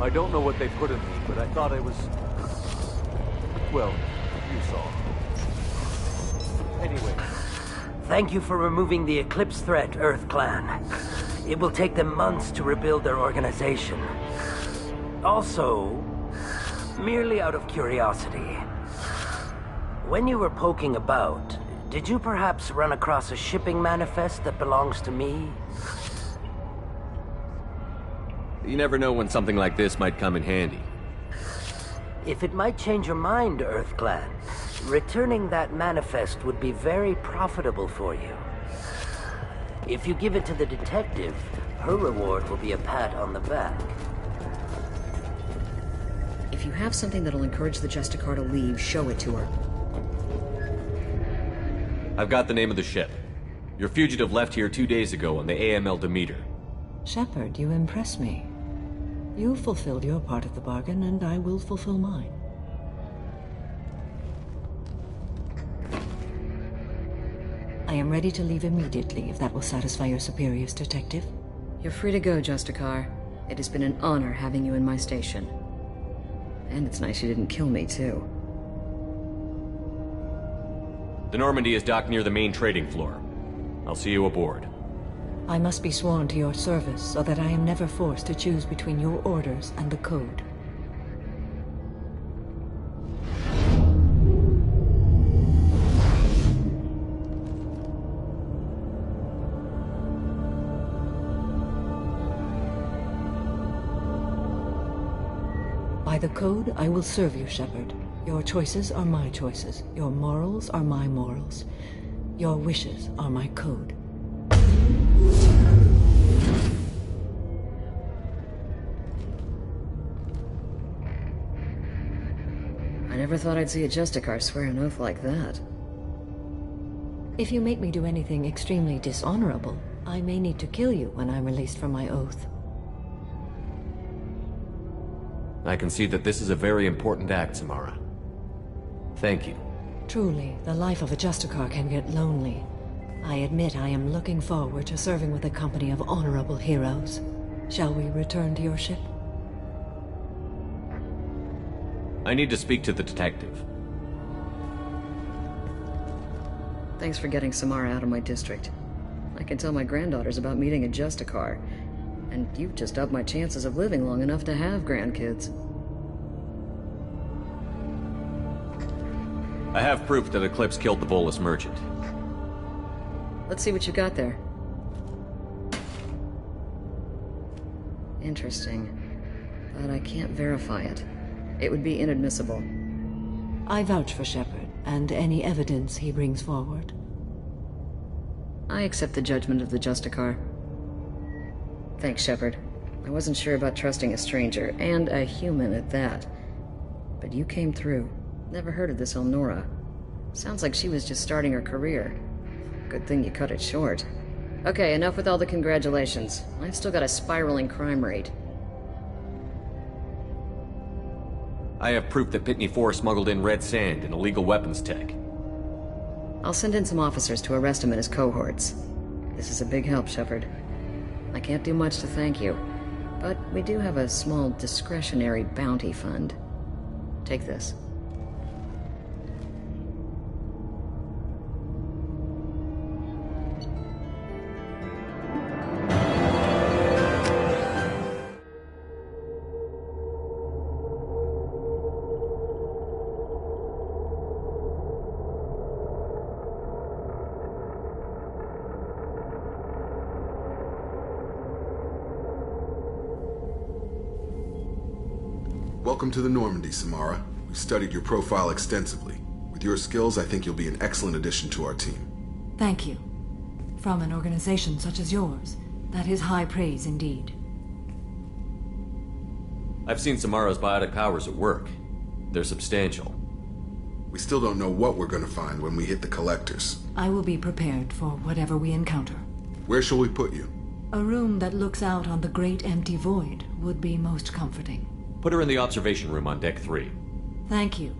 I don't know what they put in me, but I thought I was... Well, you saw. Anyway. Thank you for removing the Eclipse threat, Earth Clan. It will take them months to rebuild their organization. Also, merely out of curiosity, when you were poking about, did you perhaps run across a shipping manifest that belongs to me? You never know when something like this might come in handy. If it might change your mind, Earth Clan, returning that manifest would be very profitable for you. If you give it to the detective, her reward will be a pat on the back. If you have something that'll encourage the Justicar to leave, show it to her. I've got the name of the ship. Your fugitive left here 2 days ago on the AML Demeter. Shepard, you impress me. You fulfilled your part of the bargain, and I will fulfill mine. I am ready to leave immediately, if that will satisfy your superiors, Detective. You're free to go, Justicar. It has been an honor having you in my station. And it's nice you didn't kill me, too. The Normandy is docked near the main trading floor. I'll see you aboard. I must be sworn to your service, so that I am never forced to choose between your orders and the Code. By the Code, I will serve you, Shepard. Your choices are my choices. Your morals are my morals. Your wishes are my code. I never thought I'd see a Justicar swear an oath like that. If you make me do anything extremely dishonorable, I may need to kill you when I'm released from my oath. I can see that this is a very important act, Samara. Thank you. Truly, the life of a Justicar can get lonely. I admit I am looking forward to serving with a company of honorable heroes. Shall we return to your ship? I need to speak to the detective. Thanks for getting Samara out of my district. I can tell my granddaughters about meeting a Justicar. And you've just upped my chances of living long enough to have grandkids. I have proof that Eclipse killed the Volus merchant. Let's see what you got there. Interesting. But I can't verify it. It would be inadmissible. I vouch for Shepard, and any evidence he brings forward. I accept the judgment of the Justicar. Thanks, Shepard. I wasn't sure about trusting a stranger, and a human at that. But you came through. Never heard of this Elnora. Sounds like she was just starting her career. Good thing you cut it short. Okay, enough with all the congratulations. I've still got a spiraling crime rate. I have proof that Pitney 4 smuggled in red sand and illegal weapons tech. I'll send in some officers to arrest him and his cohorts. This is a big help, Shepard. I can't do much to thank you, but we do have a small discretionary bounty fund. Take this. Welcome to the Normandy, Samara. We've studied your profile extensively. With your skills, I think you'll be an excellent addition to our team. Thank you. From an organization such as yours, that is high praise indeed. I've seen Samara's biotic powers at work. They're substantial. We still don't know what we're going to find when we hit the collectors. I will be prepared for whatever we encounter. Where shall we put you? A room that looks out on the great empty void would be most comforting. Put her in the observation room on Deck 3. Thank you.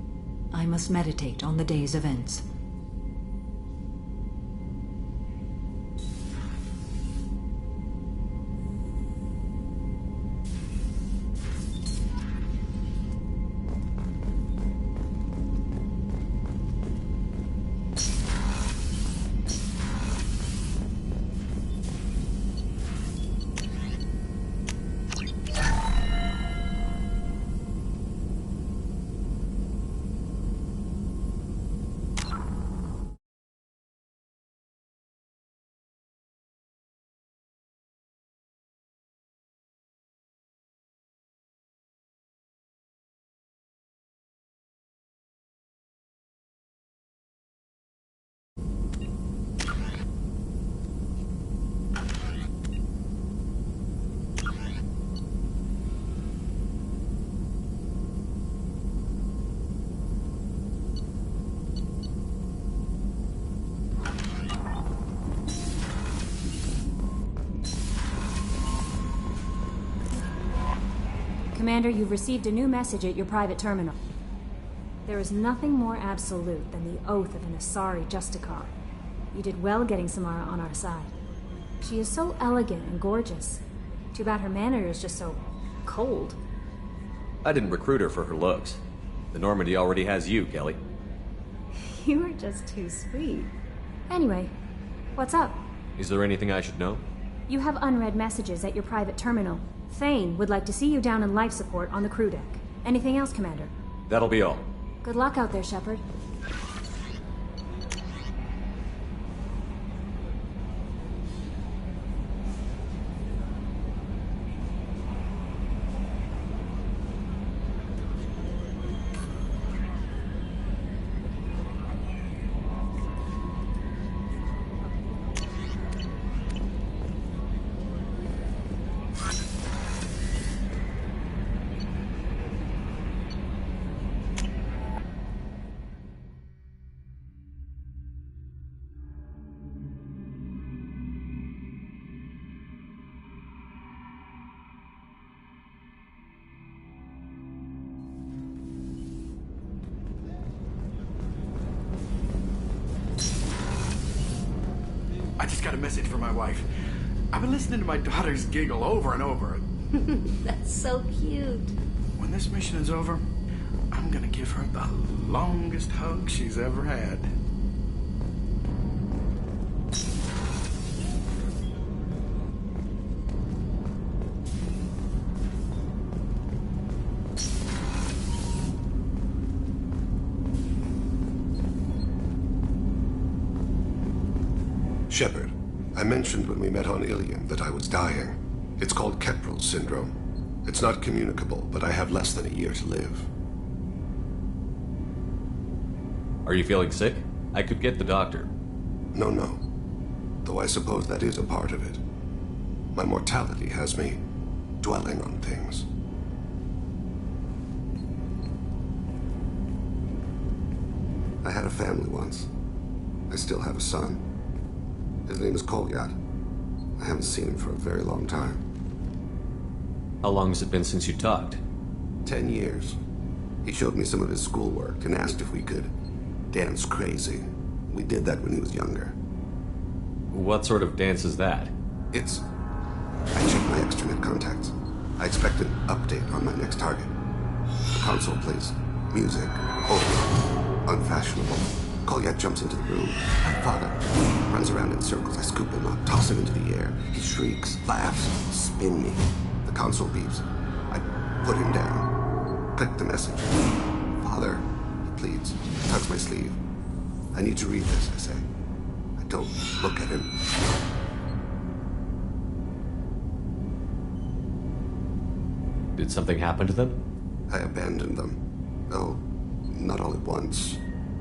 I must meditate on the day's events. Commander, you've received a new message at your private terminal. There is nothing more absolute than the oath of an Asari Justicar. You did well getting Samara on our side. She is so elegant and gorgeous. Too bad her manner is just so cold. I didn't recruit her for her looks. The Normandy already has you, Kelly. You are just too sweet. Anyway, what's up? Is there anything I should know? You have unread messages at your private terminal. Thane would like to see you down in life support on the crew deck. Anything else, Commander? That'll be all. Good luck out there, Shepard. I just got a message from my wife. I've been listening to my daughters giggle over and over. That's so cute. When this mission is over, I'm gonna give her the longest hug she's ever had. Shepard, I mentioned when we met on Ilium that I was dying. It's called Keprel syndrome. It's not communicable, but I have less than a year to live. Are you feeling sick? I could get the doctor. No. Though I suppose that is a part of it. My mortality has me dwelling on things. I had a family once. I still have a son. His name is Kolyat. I haven't seen him for a very long time. How long has it been since you talked? 10 years. He showed me some of his schoolwork and asked if we could dance crazy. We did that when he was younger. What sort of dance is that? It's... I checked my extranet contacts. I expect an update on my next target. The console plays music, old, unfashionable. Kolyat jumps into the room. My father runs around in circles. I scoop him up, toss him into the air. He shrieks, laughs, spin me. The console beeps. I put him down. Click the message. Father, he pleads, tugs my sleeve. I need to read this, I say. I don't look at him. Did something happen to them? I abandoned them. Oh, not all at once.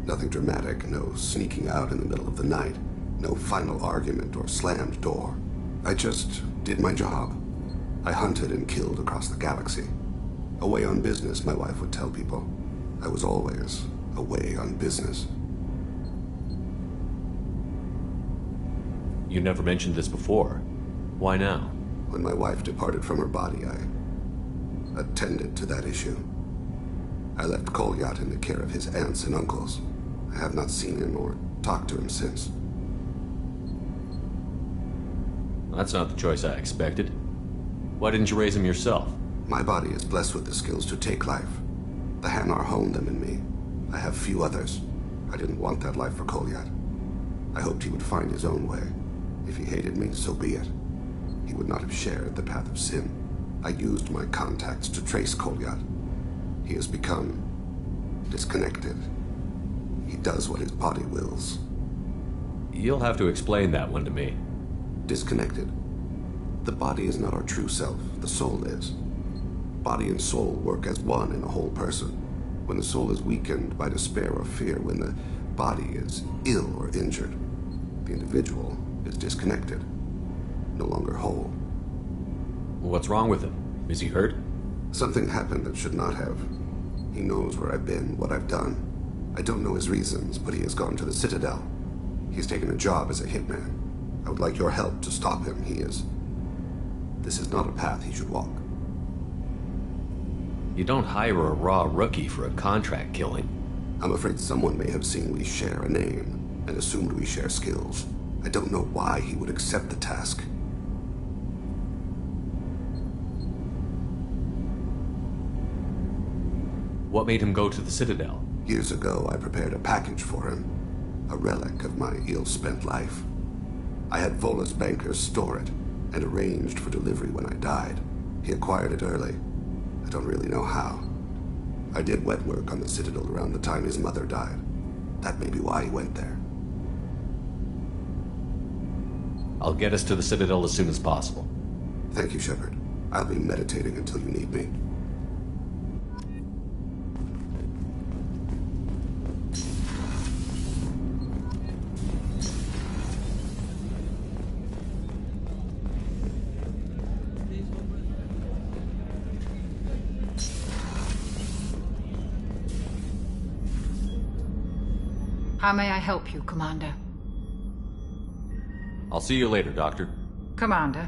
Nothing dramatic, no sneaking out in the middle of the night, no final argument or slammed door. I just did my job. I hunted and killed across the galaxy. Away on business, my wife would tell people. I was always away on business. You never mentioned this before. Why now? When my wife departed from her body, I attended to that issue. I left Kolyat in the care of his aunts and uncles. I have not seen him or talked to him since. That's not the choice I expected. Why didn't you raise him yourself? My body is blessed with the skills to take life. The Hanar honed them in me. I have few others. I didn't want that life for Kolyat. I hoped he would find his own way. If he hated me, so be it. He would not have shared the path of sin. I used my contacts to trace Kolyat. He has become disconnected. He does what his body wills. You'll have to explain that one to me. Disconnected. The body is not our true self, the soul is. Body and soul work as one in a whole person. When the soul is weakened by despair or fear, when the body is ill or injured, the individual is disconnected, no longer whole. What's wrong with him? Is he hurt? Something happened that should not have. He knows where I've been, what I've done. I don't know his reasons, but he has gone to the Citadel. He's taken a job as a hitman. I would like your help to stop him. This is not a path he should walk. You don't hire a raw rookie for a contract killing. I'm afraid someone may have seen we share a name and assumed we share skills. I don't know why he would accept the task. What made him go to the Citadel? Years ago, I prepared a package for him. A relic of my ill-spent life. I had Vola's bankers store it and arranged for delivery when I died. He acquired it early. I don't really know how. I did wet work on the Citadel around the time his mother died. That may be why he went there. I'll get us to the Citadel as soon as possible. Thank you, Shepard. I'll be meditating until you need me. How may I help you, Commander? I'll see you later, Doctor. Commander.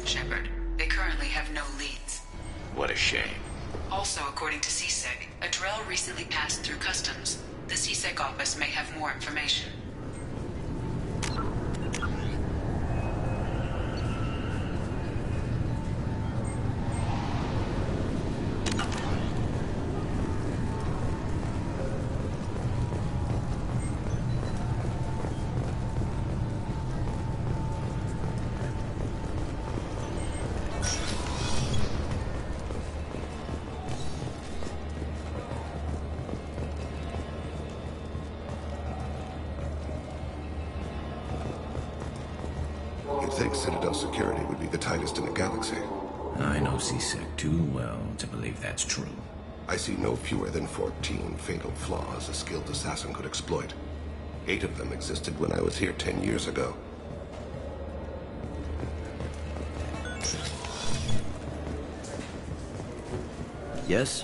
Shepard. They currently have no leads. What a shame. Also, according to CSEC, a Drell recently passed through customs. The CSEC office may have more information. think Citadel security would be the tightest in the galaxy. I know C-Sec too well to believe that's true. I see no fewer than 14 fatal flaws a skilled assassin could exploit. 8 of them existed when I was here 10 years ago. Yes?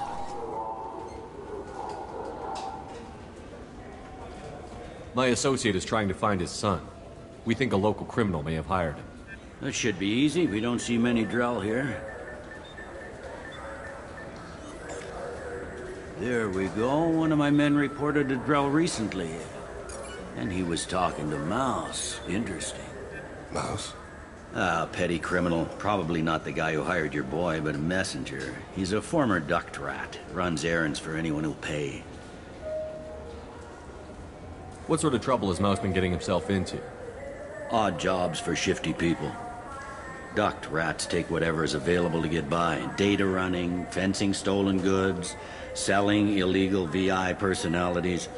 My associate is trying to find his son. We think a local criminal may have hired him. That should be easy. We don't see many Drell here. There we go. One of my men reported a Drell recently. And he was talking to Mouse. Interesting. Mouse? Ah, petty criminal. Probably not the guy who hired your boy, but a messenger. He's a former duct rat. Runs errands for anyone who'll pay. What sort of trouble has Mouse been getting himself into? Odd jobs for shifty people. Duct rats take whatever is available to get by. Data running, fencing stolen goods, selling illegal VI personalities.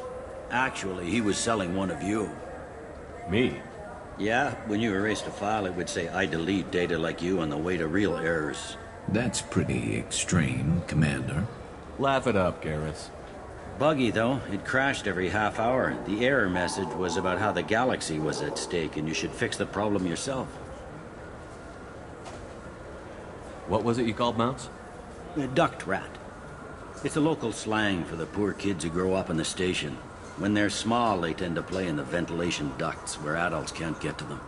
Actually, he was selling one of you. Me? Yeah, when you erased a file, it would say, I delete data like you on the way to real errors. That's pretty extreme, Commander. Laugh it up, Garrus. Buggy, though. It crashed every half hour. The error message was about how the galaxy was at stake, and you should fix the problem yourself. What was it you called Mouse? A duct rat. It's a local slang for the poor kids who grow up in the station. When they're small, they tend to play in the ventilation ducts where adults can't get to them.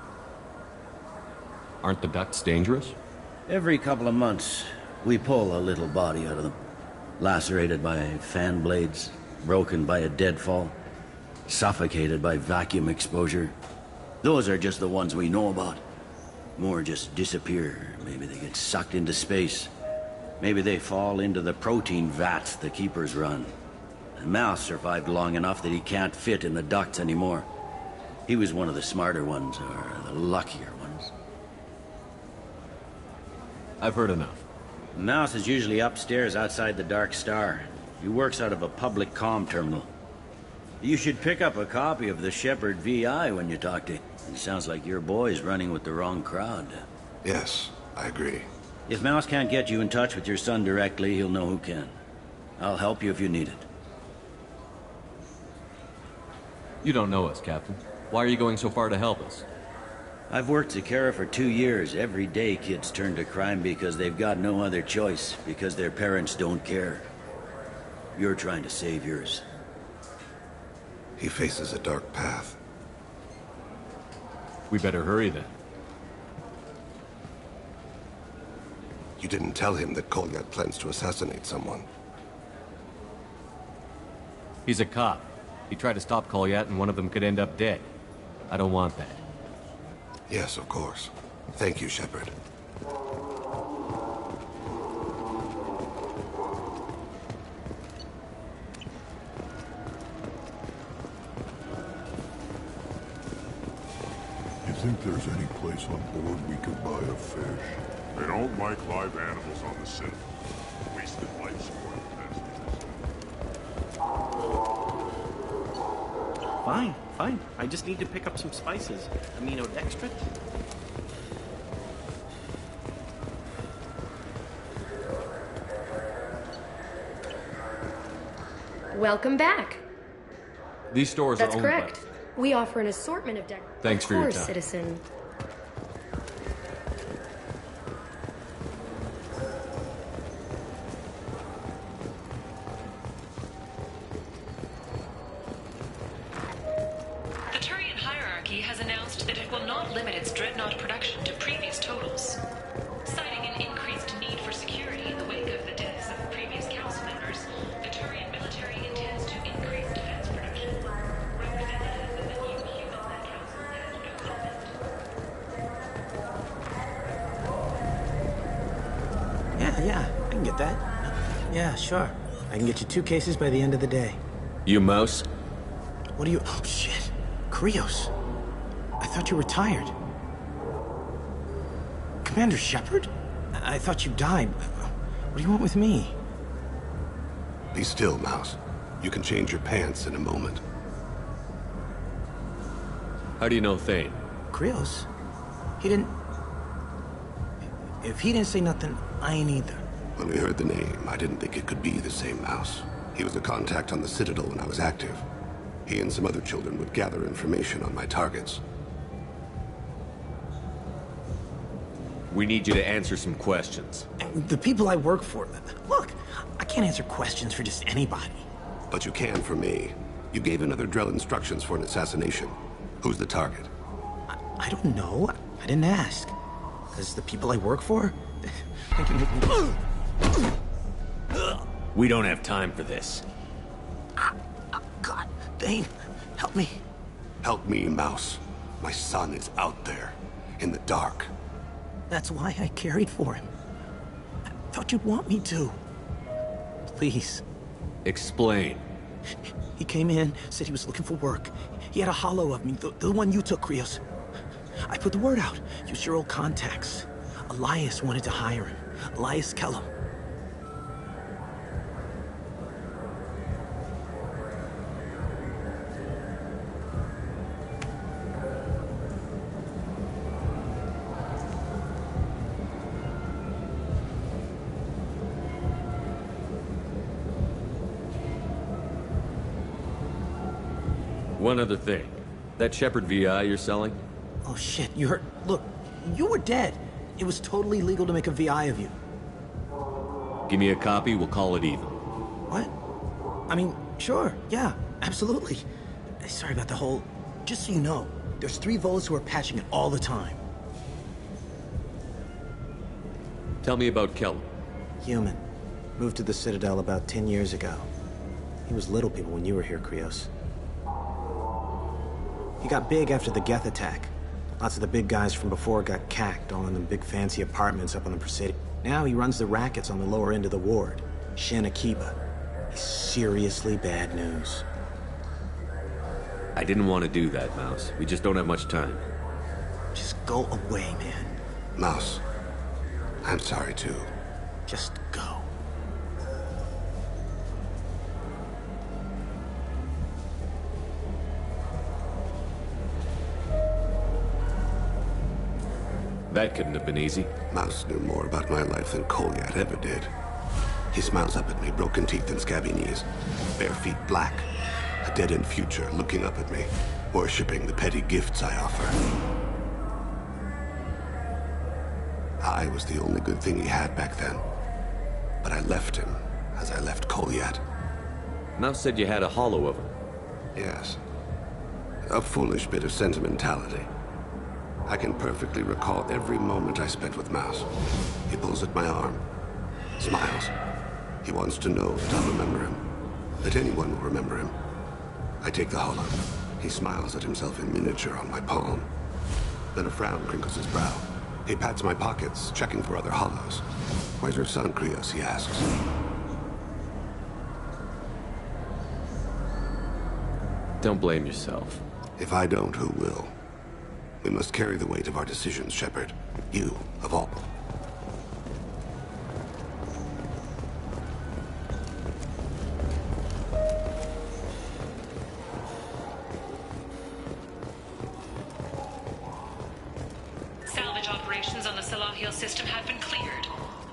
Aren't the ducts dangerous? Every couple of months, we pull a little body out of them. Lacerated by fan blades, broken by a deadfall, suffocated by vacuum exposure. Those are just the ones we know about. More just disappear. Maybe they get sucked into space. Maybe they fall into the protein vats the Keepers run. And Mouse survived long enough that he can't fit in the ducts anymore. He was one of the smarter ones, or the luckier ones. I've heard enough. Mouse is usually upstairs outside the Dark Star. He works out of a public comm terminal. You should pick up a copy of the Shepard VI when you talk to him. It sounds like your boy's running with the wrong crowd. Yes, I agree. If Mouse can't get you in touch with your son directly, he'll know who can. I'll help you if you need it. You don't know us, Captain. Why are you going so far to help us? I've worked Zakera for 2 years. Every day kids turn to crime because they've got no other choice, because their parents don't care. You're trying to save yours. He faces a dark path. We better hurry then. You didn't tell him that Kolyat plans to assassinate someone. He's a cop. He tried to stop Kolyat and one of them could end up dead. I don't want that. Yes, of course. Thank you, Shepard. You think there's any place on board we could buy a fish? They don't like live animals on the Citadel. Wasted life support. Fine, fine. I just need to pick up some spices. Aminodextrin? Welcome back. These stores That's are owned correct. We offer an assortment of deck. Thanks for your Of course, time. citizen. The Turian hierarchy has announced that it will not limit its dreadnought production to previous totals. Citing an increased need for security in the wake of the deaths of previous council members, the Turian military intends to increase defense production. Representatives of the new human-led council had no comment. Yeah, I can get that. Yeah, sure. I can get you 2 cases by the end of the day. You Mouse? What do you... Oh, shit. Krios. I thought you were retired. Commander Shepard? I thought you died. What do you want with me? Be still, Mouse. You can change your pants in a moment. How do you know Thane? Krios? He didn't... If he didn't say nothing, I ain't either. When we heard the name, I didn't think it could be the same Mouse. He was a contact on the Citadel when I was active. He and some other children would gather information on my targets. We need you to answer some questions. The people I work for... Look, I can't answer questions for just anybody. But you can for me. You gave another Drell instructions for an assassination. Who's the target? I don't know. I didn't ask. Because the people I work for... they can make me... We don't have time for this. God, Thane, help me. Help me, Mouse. My son is out there, in the dark. That's why I carried for him. I thought you'd want me to. Please. Explain. He came in, said he was looking for work. He had a holo of me, the one you took, Krios. I put the word out. Use your old contacts. Elias wanted to hire him. Elias Kellum. One other thing. That Shepard VI you're selling? Oh shit, you heard... Look, you were dead. It was totally legal to make a VI of you. Give me a copy, we'll call it even. What? I mean, sure, yeah, absolutely. Sorry about the whole... Just so you know, there's 3 Volus who are patching it all the time. Tell me about Kellum. Human. Moved to the Citadel about 10 years ago. He was little people when you were here, Krios. He got big after the Geth attack. Lots of the big guys from before got cacked, all in them big fancy apartments up on the Presidio. Now he runs the rackets on the lower end of the ward. Shin Akiba. He's seriously bad news. I didn't want to do that, Mouse. We just don't have much time. Just go away, man. Mouse, I'm sorry too. Just go. That couldn't have been easy. Mouse knew more about my life than Kolyat ever did. He smiles up at me, broken teeth and scabby knees. Bare feet black. A dead-end future looking up at me, worshipping the petty gifts I offer. I was the only good thing he had back then. But I left him, as I left Kolyat. Mouse said you had a holo of him. Yes. A foolish bit of sentimentality. I can perfectly recall every moment I spent with Mouse. He pulls at my arm, smiles. He wants to know that I'll remember him, that anyone will remember him. I take the holo. He smiles at himself in miniature on my palm. Then a frown crinkles his brow. He pats my pockets, checking for other holos. Where's your son, Krios? He asks. Don't blame yourself. If I don't, who will? We must carry the weight of our decisions, Shepard. You, of all. Salvage operations on the Salahil system have been cleared.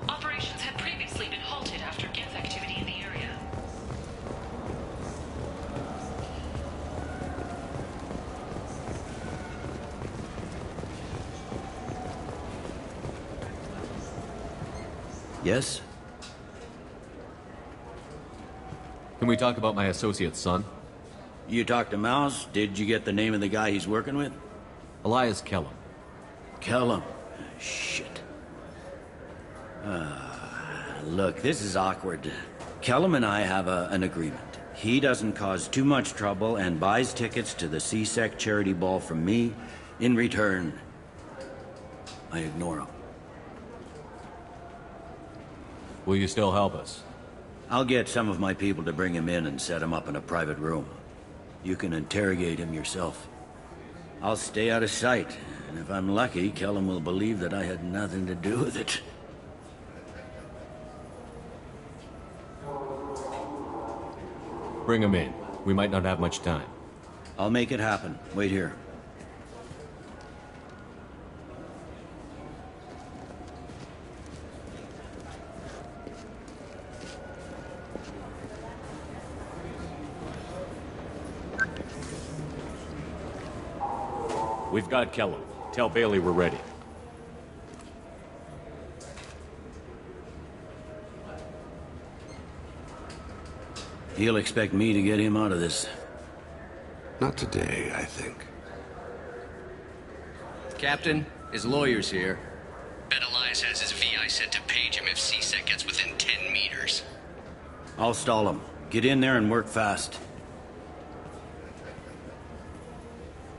Operations had previously been halted after Geth activity in the area. Yes? Can we talk about my associate's son? You talked to Mouse? Did you get the name of the guy he's working with? Elias Kellum. Kellum? Shit. Look, this is awkward. Kellum and I have an agreement. He doesn't cause too much trouble and buys tickets to the C-Sec charity ball from me. In return, I ignore him. Will you still help us? I'll get some of my people to bring him in and set him up in a private room. You can interrogate him yourself. I'll stay out of sight, and if I'm lucky, Kellum will believe that I had nothing to do with it. Bring him in. We might not have much time. I'll make it happen. Wait here. We've got Kellum. Tell Bailey we're ready. He'll expect me to get him out of this. Not today, I think. Captain, his lawyer's here. Bet Elias has his VI set to page him if CSEC gets within 10 meters. I'll stall him. Get in there and work fast.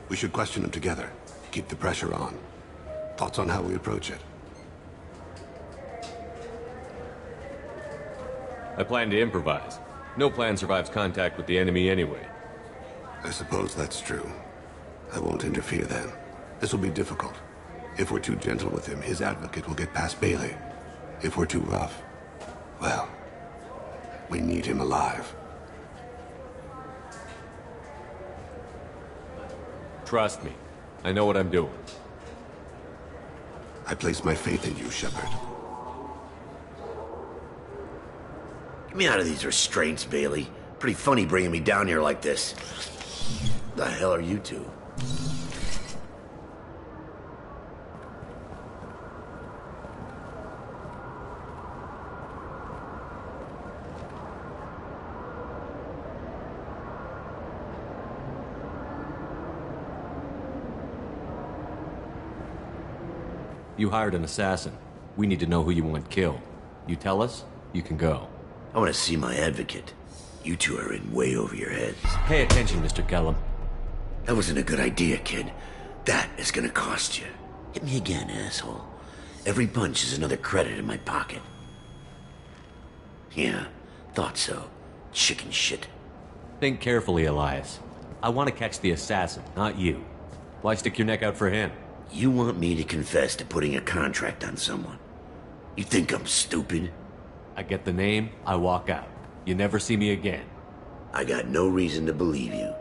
We should question him together. Keep the pressure on. Thoughts on how we approach it? I plan to improvise. No plan survives contact with the enemy anyway. I suppose that's true. I won't interfere then. This will be difficult. If we're too gentle with him, his advocate will get past Bailey. If we're too rough, well, we need him alive. Trust me. I know what I'm doing. I place my faith in you, Shepard. Get me out of these restraints, Bailey. Pretty funny bringing me down here like this. The hell are you two? You hired an assassin. We need to know who you want killed. You tell us, you can go. I want to see my advocate. You two are in way over your heads. Pay attention, Mr. Kellum. That wasn't a good idea, kid. That is gonna cost you. Hit me again, asshole. Every punch is another credit in my pocket. Yeah, thought so. Chicken shit. Think carefully, Elias. I want to catch the assassin, not you. Why stick your neck out for him? You want me to confess to putting a contract on someone? You think I'm stupid? I get the name, I walk out. You never see me again. I got no reason to believe you.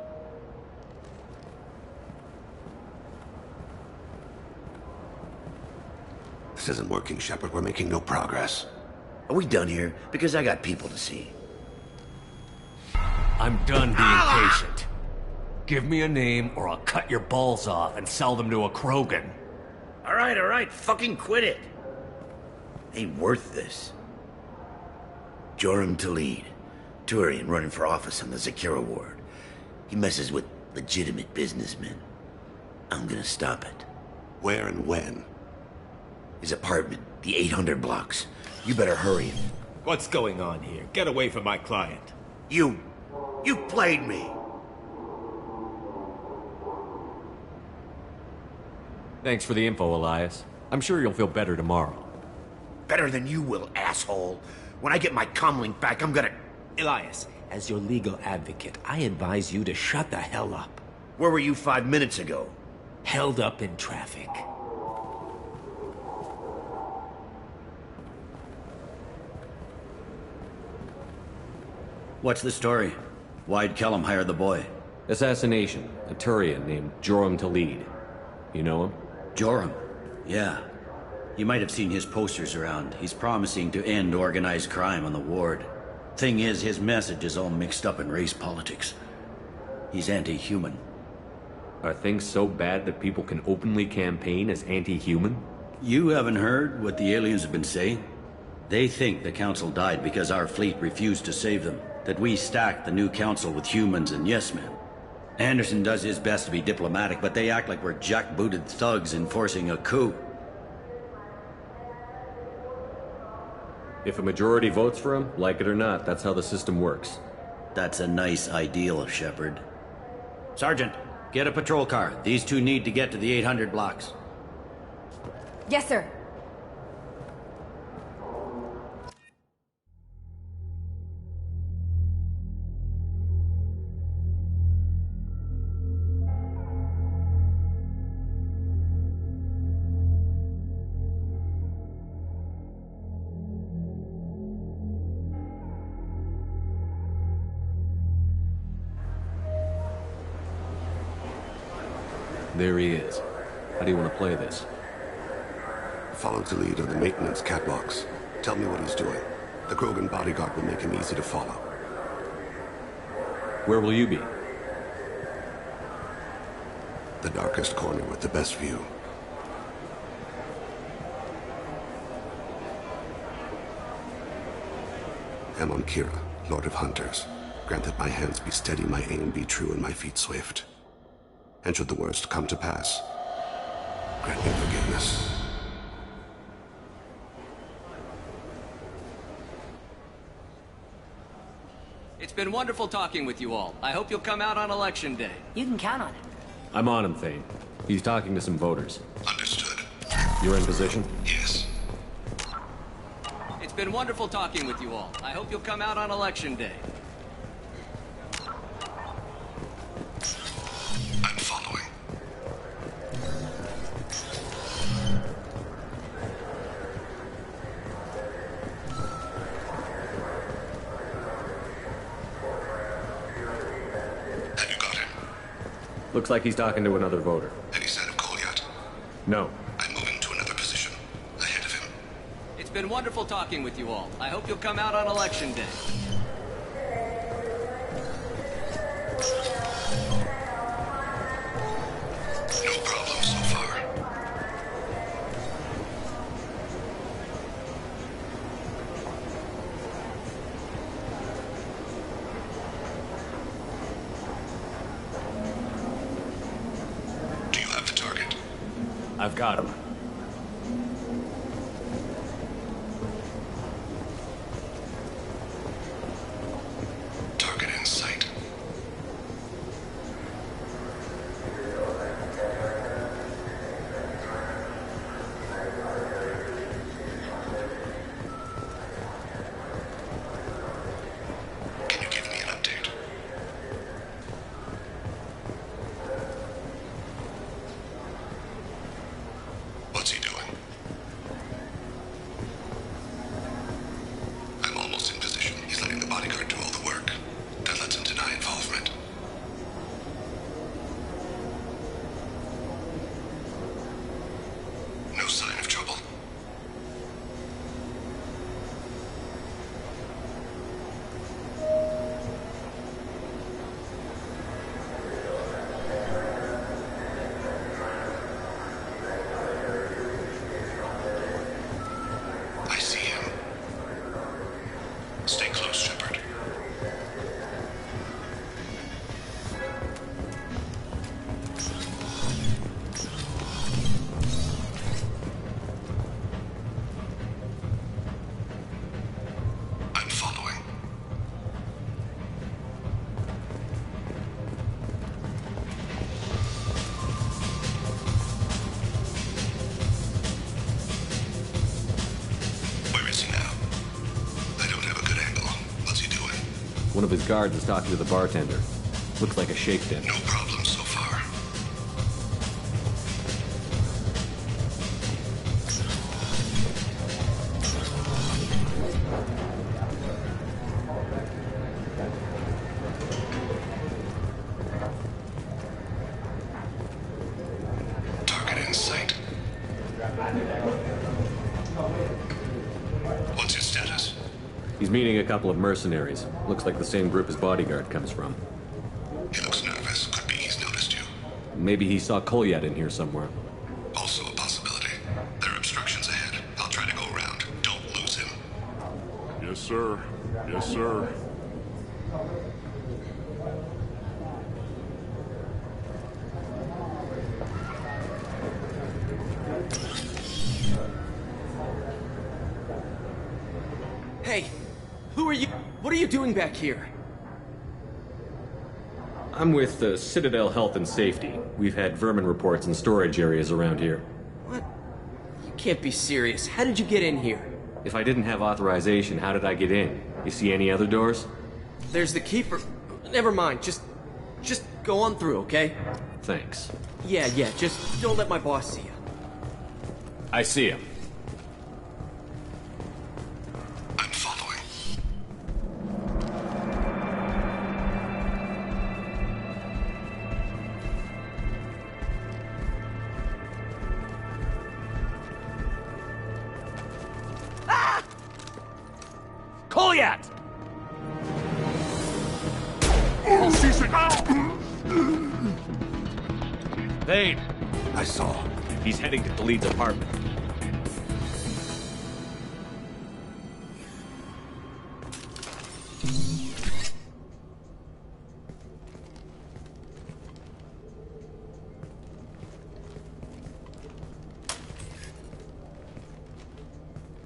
This isn't working, Shepard. We're making no progress. Are we done here? Because I got people to see. I'm done being patient. Give me a name or I'll cut your balls off and sell them to a Krogan. All right, fucking quit it. Ain't worth this. Joram Talid, Turian running for office on the Zakira ward. He messes with legitimate businessmen. I'm gonna stop it. Where and when? His apartment, the 800 blocks. You better hurry. What's going on here? Get away from my client. You played me. Thanks for the info, Elias. I'm sure you'll feel better tomorrow. Better than you will, asshole. When I get my comlink back, I'm gonna... Elias, as your legal advocate, I advise you to shut the hell up. Where were you 5 minutes ago? Held up in traffic. What's the story? Why'd Kellum hire the boy? Assassination. A Turian named Joram Talid. You know him? Joram? Yeah. You might have seen his posters around. He's promising to end organized crime on the ward. Thing is, his message is all mixed up in race politics. He's anti-human. Are things so bad that people can openly campaign as anti-human? You haven't heard what the aliens have been saying? They think the Council died because our fleet refused to save them. That we stacked the new Council with humans and yes-men. Anderson does his best to be diplomatic, but they act like we're jackbooted thugs enforcing a coup. If a majority votes for him, like it or not, that's how the system works. That's a nice ideal, Shepard. Sergeant, get a patrol car. These two need to get to the 800 blocks. Yes, sir. There he is. How do you want to play this? Follow Talid on the maintenance catwalks. Tell me what he's doing. The Krogan bodyguard will make him easy to follow. Where will you be? The the darkest corner with the best view. Amon Kira, Lord of Hunters. Grant that my hands be steady, my aim be true, and my feet swift. And should the worst come to pass, grant me forgiveness. It's been wonderful talking with you all. I hope you'll come out on Election Day. You can count on it. I'm on him, Thane. He's talking to some voters. Understood. You're in position? Yes. It's been wonderful talking with you all. I hope you'll come out on Election Day. I'm following. Have you got him? Looks like he's talking to another voter. Any sign of Kolyat? No. I'm moving to another position. Ahead of him. It's been wonderful talking with you all. I hope you'll come out on Election Day. No problem so far. Do you have the target? I've got him. Target in sight. Can you give me an update? What's he doing? I'm almost in position. He's letting the bodyguard do all the work. That lets him deny involvement. No sign of trouble. I see him. Stay close, Shepard. I'm following. Where is he now? I don't have a good angle. What's he doing? One of his guards is talking to the bartender. Looks like a shakedown. No problem so far. Target in sight. What's his status? He's meeting a couple of mercenaries. Looks like the same group his bodyguard comes from. He looks nervous. Could be he's noticed you. Maybe he saw Kolyat in here somewhere. Also a possibility. There are obstructions ahead. I'll try to go around. Don't lose him. Yes, sir. Yes, sir. Hey, who are you? What are you doing back here? I'm with Citadel Health and Safety. We've had vermin reports in storage areas around here. What? You can't be serious. How did you get in here? If I didn't have authorization, how did I get in? You see any other doors? There's the keeper. Never mind. Just go on through, okay? Thanks. Yeah. Just don't let my boss see you. I see him. I'm following. Kolyat! Oh, Cecil! Thane! I saw. He's heading to Taleed's apartment.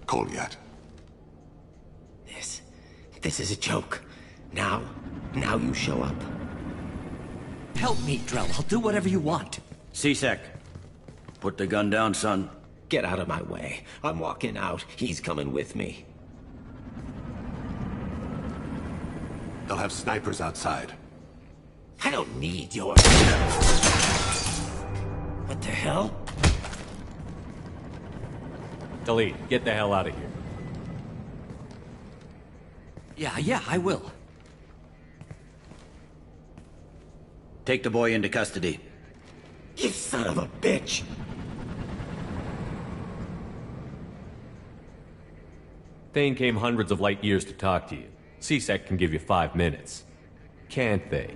Kolyat. This is a joke. Now you show up. Help me, Drell. I'll do whatever you want. C-Sec, put the gun down, son. Get out of my way. I'm walking out. He's coming with me. They'll have snipers outside. I don't need your... What the hell? Taleed, get the hell out of here. Yeah, I will. Take the boy into custody. You son of a bitch! Thane came hundreds of light years to talk to you. C-Sec can give you 5 minutes. Can't they?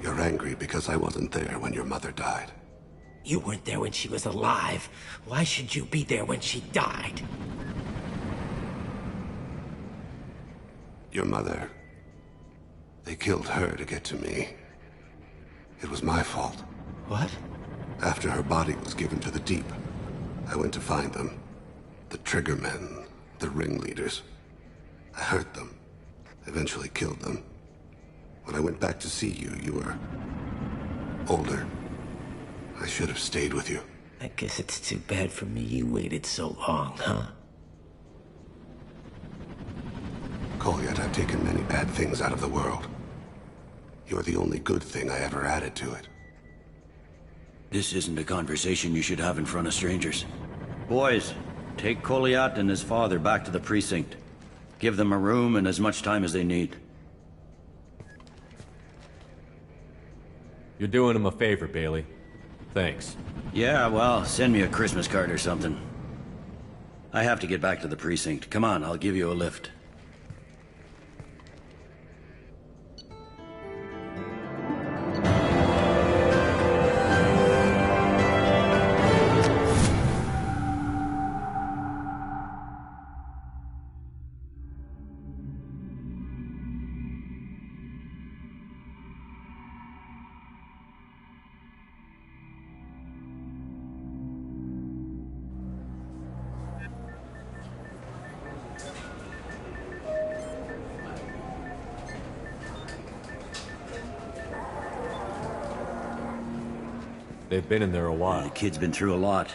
You're angry because I wasn't there when your mother died. You weren't there when she was alive. Why should you be there when she died? Your mother... They killed her to get to me. It was my fault. What? After her body was given to the Deep, I went to find them. The Triggermen, the ringleaders. I hurt them. Eventually killed them. When I went back to see you, you were... older. I should have stayed with you. I guess it's too bad for me you waited so long, huh? Kolyat, I've taken many bad things out of the world. You're the only good thing I ever added to it. This isn't a conversation you should have in front of strangers. Boys, take Kolyat and his father back to the precinct. Give them a room and as much time as they need. You're doing him a favor, Bailey. Thanks. Yeah, well, send me a Christmas card or something. I have to get back to the precinct. Come on, I'll give you a lift. They've been in there a while. The kid's been through a lot.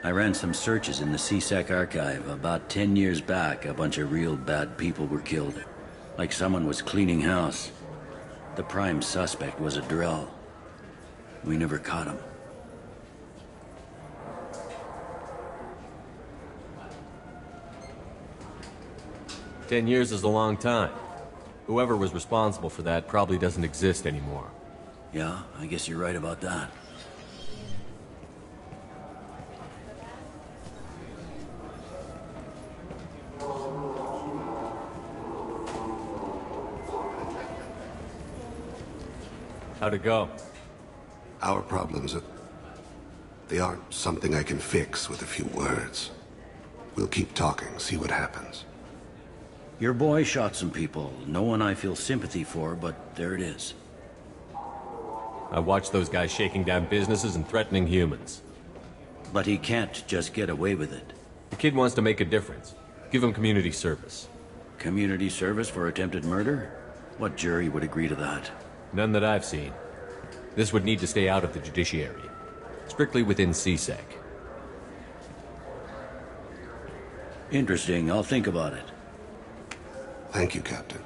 I ran some searches in the C-Sec archive. About 10 years back, a bunch of real bad people were killed. Like someone was cleaning house. The prime suspect was a Drell. We never caught him. "10 years is a long time. Whoever was responsible for that probably doesn't exist anymore." Yeah, I guess you're right about that. How'd it go? Our problems they aren't something I can fix with a few words. We'll keep talking, see what happens. Your boy shot some people. No one I feel sympathy for, but there it is. I watched those guys shaking down businesses and threatening humans. But he can't just get away with it. The kid wants to make a difference. Give him community service. Community service for attempted murder? What jury would agree to that? None that I've seen. This would need to stay out of the judiciary. Strictly within C-Sec. Interesting. I'll think about it. Thank you, Captain.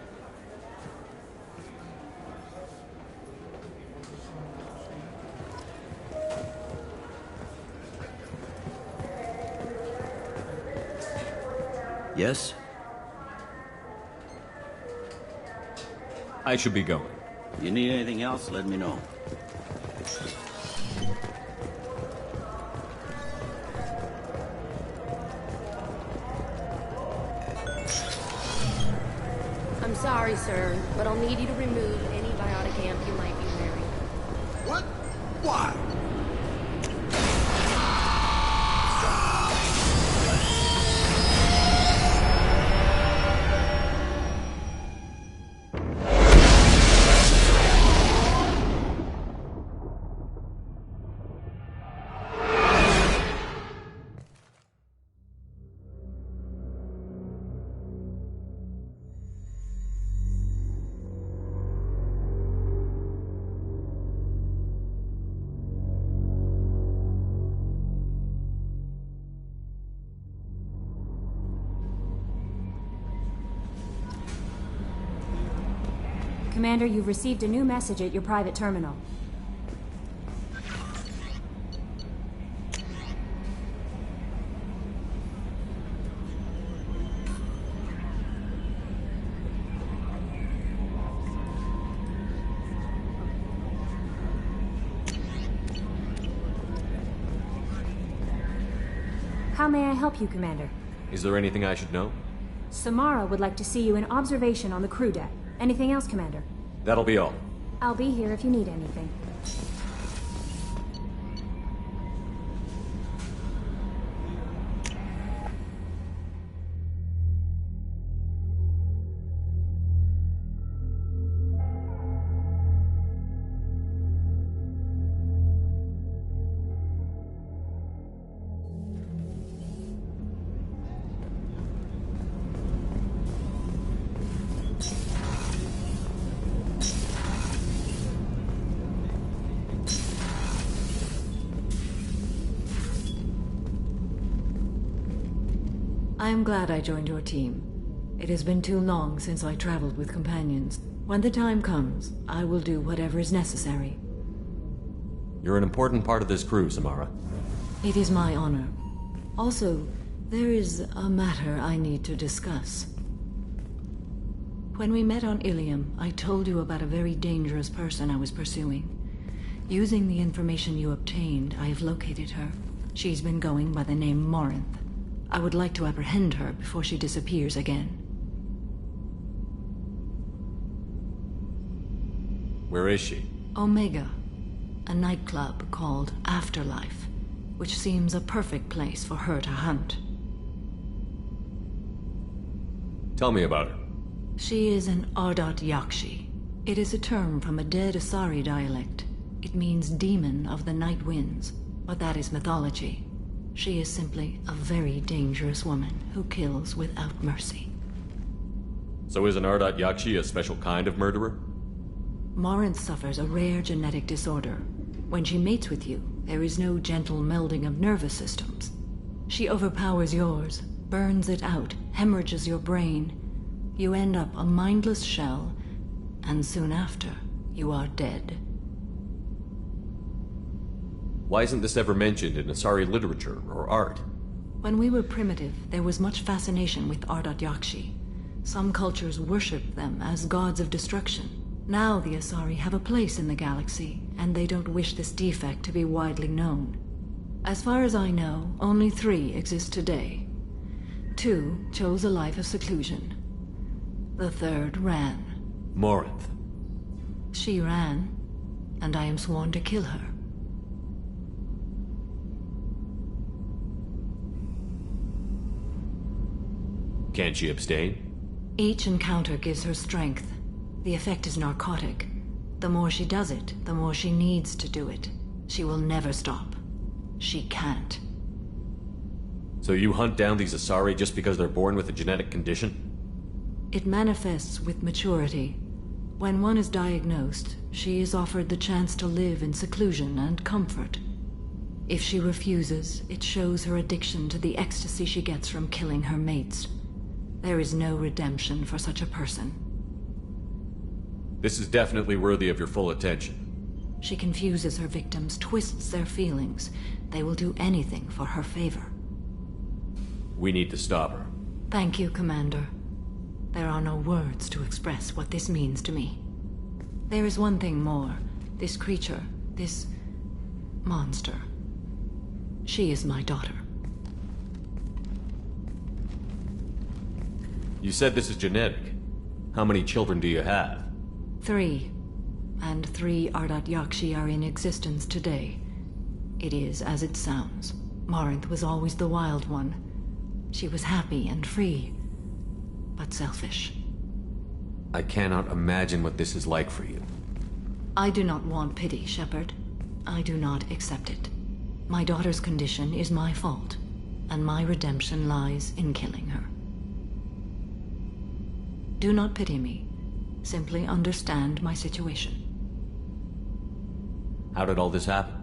Yes? I should be going. You need anything else, let me know. sorry, sir, but I'll need you to remove any biotic amp you might be wearing. What? Why? Commander, you've received a new message at your private terminal. How may I help you, Commander? Is there anything I should know? Samara would like to see you in observation on the crew deck. Anything else, Commander? That'll be all. I'll be here if you need anything. I am glad I joined your team. It has been too long since I traveled with companions. When the time comes, I will do whatever is necessary. You're an important part of this crew, Samara. It is my honor. Also, there is a matter I need to discuss. When we met on Ilium, I told you about a very dangerous person I was pursuing. Using the information you obtained, I have located her. She's been going by the name Morinth. I would like to apprehend her before she disappears again. Where is she? Omega, a nightclub called Afterlife, which seems a perfect place for her to hunt. Tell me about her. She is an Ardat Yakshi. It is a term from a dead Asari dialect. It means demon of the night winds, but that is mythology. She is simply a very dangerous woman who kills without mercy. So is an Ardat Yakshi a special kind of murderer? Morinth suffers a rare genetic disorder. When she mates with you, there is no gentle melding of nervous systems. She overpowers yours, burns it out, hemorrhages your brain. You end up a mindless shell, and soon after, you are dead. Why isn't this ever mentioned in Asari literature or art? When we were primitive, there was much fascination with Ardat Yakshi. Some cultures worshipped them as gods of destruction. Now the Asari have a place in the galaxy, and they don't wish this defect to be widely known. As far as I know, only 3 exist today. 2 chose a life of seclusion. The 3rd ran. Morinth. She ran, and I am sworn to kill her. Can't she abstain? Each encounter gives her strength. The effect is narcotic. The more she does it, the more she needs to do it. She will never stop. She can't. So you hunt down these Asari just because they're born with a genetic condition? It manifests with maturity. When one is diagnosed, she is offered the chance to live in seclusion and comfort. If she refuses, it shows her addiction to the ecstasy she gets from killing her mates. There is no redemption for such a person. This is definitely worthy of your full attention. She confuses her victims, twists their feelings. They will do anything for her favor. We need to stop her. Thank you, Commander. There are no words to express what this means to me. There is one thing more. This creature, this monster. She is my daughter. You said this is genetic. How many children do you have? 3. And 3 Ardat Yakshi are in existence today. It is as it sounds. Morinth was always the wild one. She was happy and free, but selfish. I cannot imagine what this is like for you. I do not want pity, Shepard. I do not accept it. My daughter's condition is my fault, and my redemption lies in killing her. Do not pity me. Simply understand my situation. How did all this happen?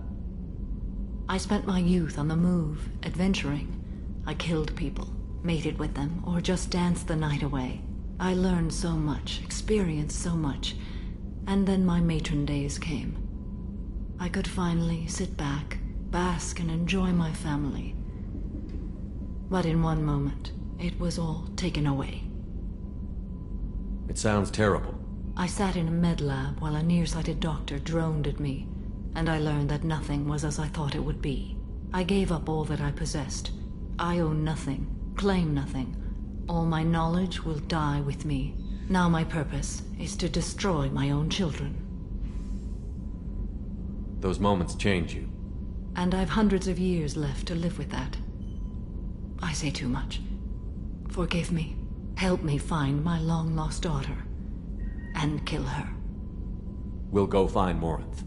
I spent my youth on the move, adventuring. I killed people, mated with them, or just danced the night away. I learned so much, experienced so much, and then my matron days came. I could finally sit back, bask, and enjoy my family. But in one moment, it was all taken away. It sounds terrible. I sat in a med lab while a nearsighted doctor droned at me, and I learned that nothing was as I thought it would be. I gave up all that I possessed. I own nothing, claim nothing. All my knowledge will die with me. Now my purpose is to destroy my own children. Those moments change you. And I've hundreds of years left to live with that. I say too much. Forgive me. Help me find my long-lost daughter. And kill her. We'll go find Morinth.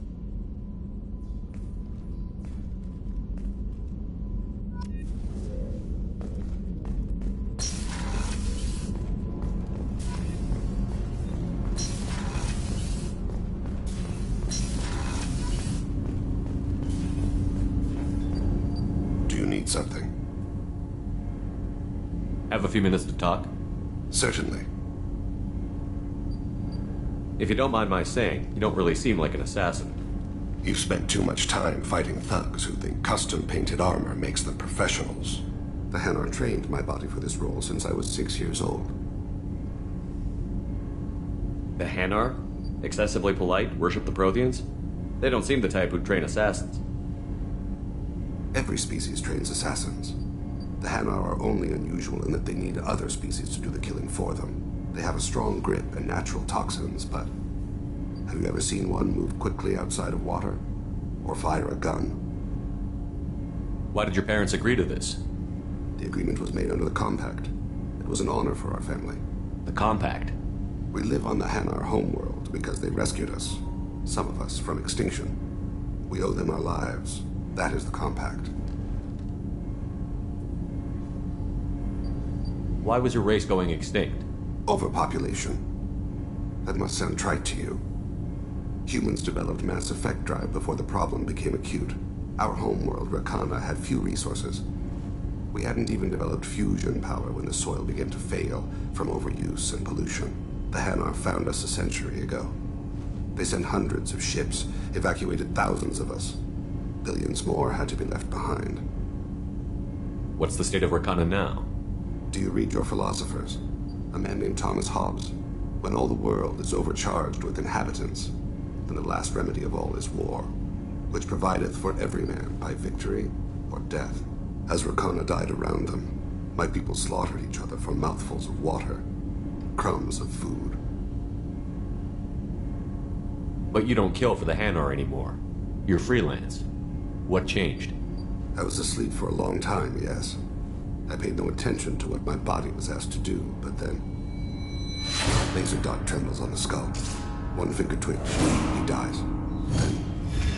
Something. Have a few minutes to talk? Certainly. If you don't mind my saying, you don't really seem like an assassin. You've spent too much time fighting thugs who think custom-painted armor makes them professionals. The Hanar trained my body for this role since I was 6 years old. The Hanar? Excessively polite, worship the Protheans? They don't seem the type who'd train assassins. Every species trains assassins. The Hanar are only unusual in that they need other species to do the killing for them. They have a strong grip and natural toxins, but have you ever seen one move quickly outside of water? Or fire a gun? Why did your parents agree to this? The agreement was made under the Compact. It was an honor for our family. The Compact? We live on the Hanar homeworld because they rescued us, some of us, from extinction. We owe them our lives. That is the Compact. Why was your race going extinct? Overpopulation. That must sound trite to you. Humans developed mass effect drive before the problem became acute. Our homeworld, Rakana, had few resources. We hadn't even developed fusion power when the soil began to fail from overuse and pollution. The Hanar found us a century ago. They sent hundreds of ships, evacuated thousands of us. Billions more had to be left behind. What's the state of Rakana now? Do you read your philosophers? A man named Thomas Hobbes. When all the world is overcharged with inhabitants, then the last remedy of all is war, which provideth for every man by victory or death. As Rakana died around them, my people slaughtered each other for mouthfuls of water, crumbs of food. But you don't kill for the Hanar anymore. You're freelance. What changed? I was asleep for a long time, yes. I paid no attention to what my body was asked to do, but then... Laser dot trembles on the skull. One finger twitch. He dies. Then,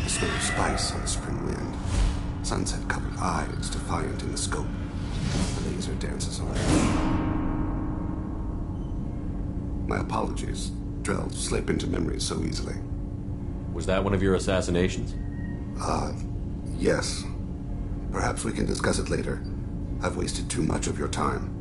the smell of spice on the spring wind. Sunset-covered eyes defiant in the scope. The laser dances on. My apologies. Drell slip into memory so easily. Was that one of your assassinations? Yes. Perhaps we can discuss it later. I've wasted too much of your time.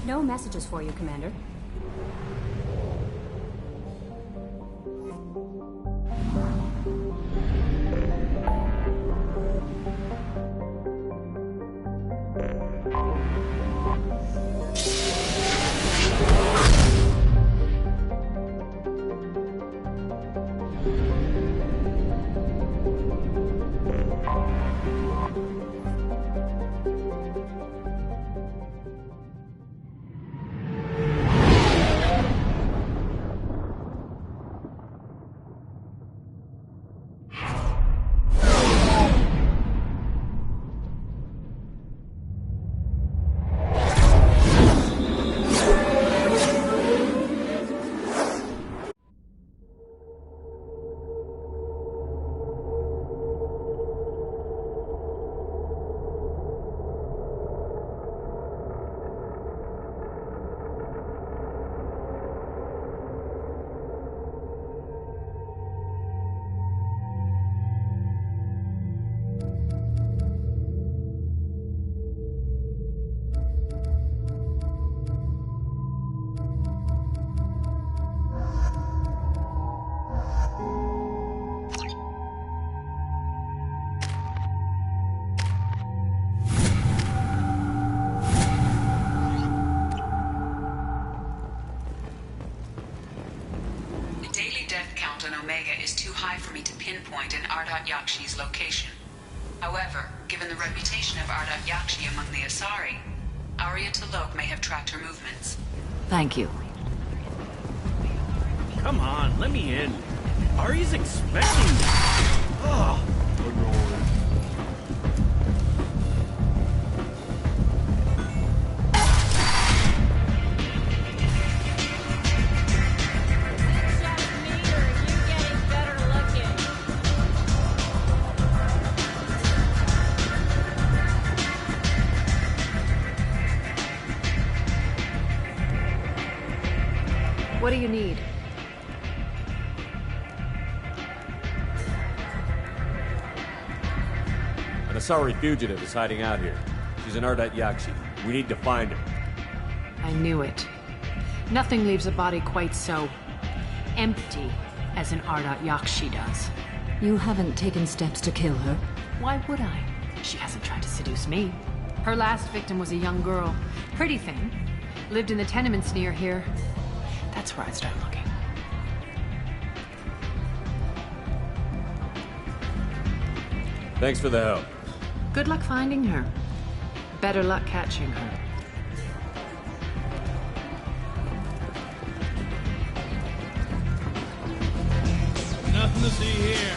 No messages for you, Commander. is too high for me to pinpoint an Ardat Yakshi's location. However, given the reputation of Ardat Yakshi among the Asari, Arya T'Loak may have tracked her movements. Thank you. Come on, let me in. Arya's expecting me. Ugh. What do you need? An Asari fugitive is hiding out here. She's an Ardat Yakshi. We need to find her. I knew it. Nothing leaves a body quite so empty as an Ardat Yakshi does. You haven't taken steps to kill her? Why would I? She hasn't tried to seduce me. Her last victim was a young girl. Pretty thing. Lived in the tenements near here. That's where I'd start looking. Thanks for the help. Good luck finding her. Better luck catching her. Nothing to see here.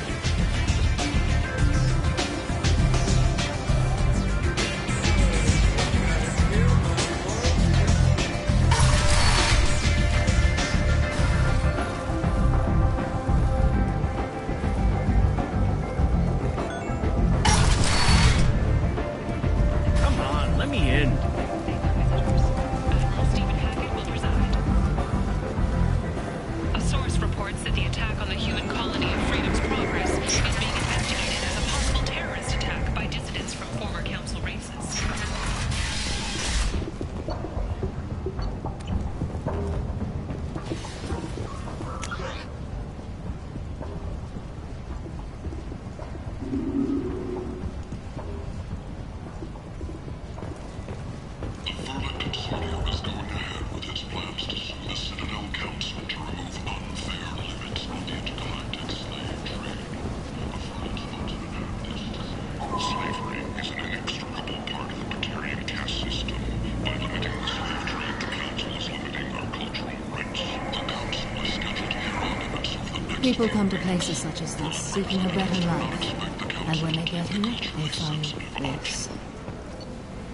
People come to places such as this, seeking a better life. And when they get here, they find this.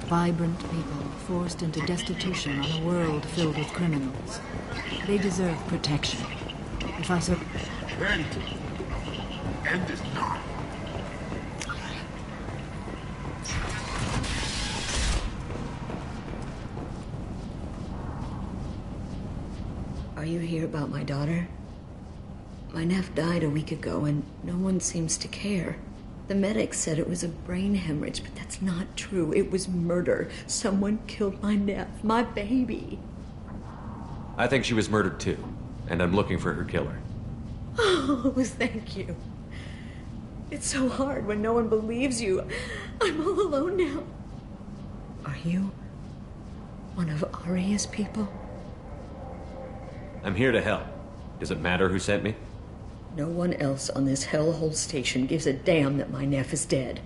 Vibrant people, forced into destitution on a world filled with criminals. They deserve protection. If I so... End this now. Are you here about my daughter? My nephew died a week ago, and no one seems to care. The medics said it was a brain hemorrhage, but that's not true. It was murder. Someone killed my nephew, my baby. I think she was murdered too, and I'm looking for her killer. Oh, thank you. It's so hard when no one believes you. I'm all alone now. Are you one of Arya's people? I'm here to help. Does it matter who sent me? No one else on this hellhole station gives a damn that my nephew is dead.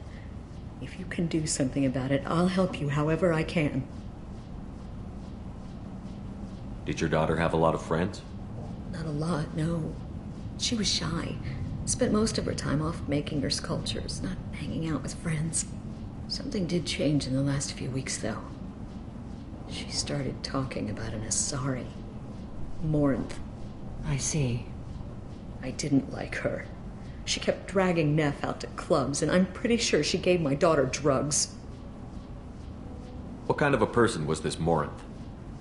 If you can do something about it, I'll help you however I can. Did your daughter have a lot of friends? Not a lot, no. She was shy. Spent most of her time off making her sculptures, not hanging out with friends. Something did change in the last few weeks, though. She started talking about an Asari. Morinth. I see. I didn't like her. She kept dragging Neff out to clubs, and I'm pretty sure she gave my daughter drugs. What kind of a person was this Morinth?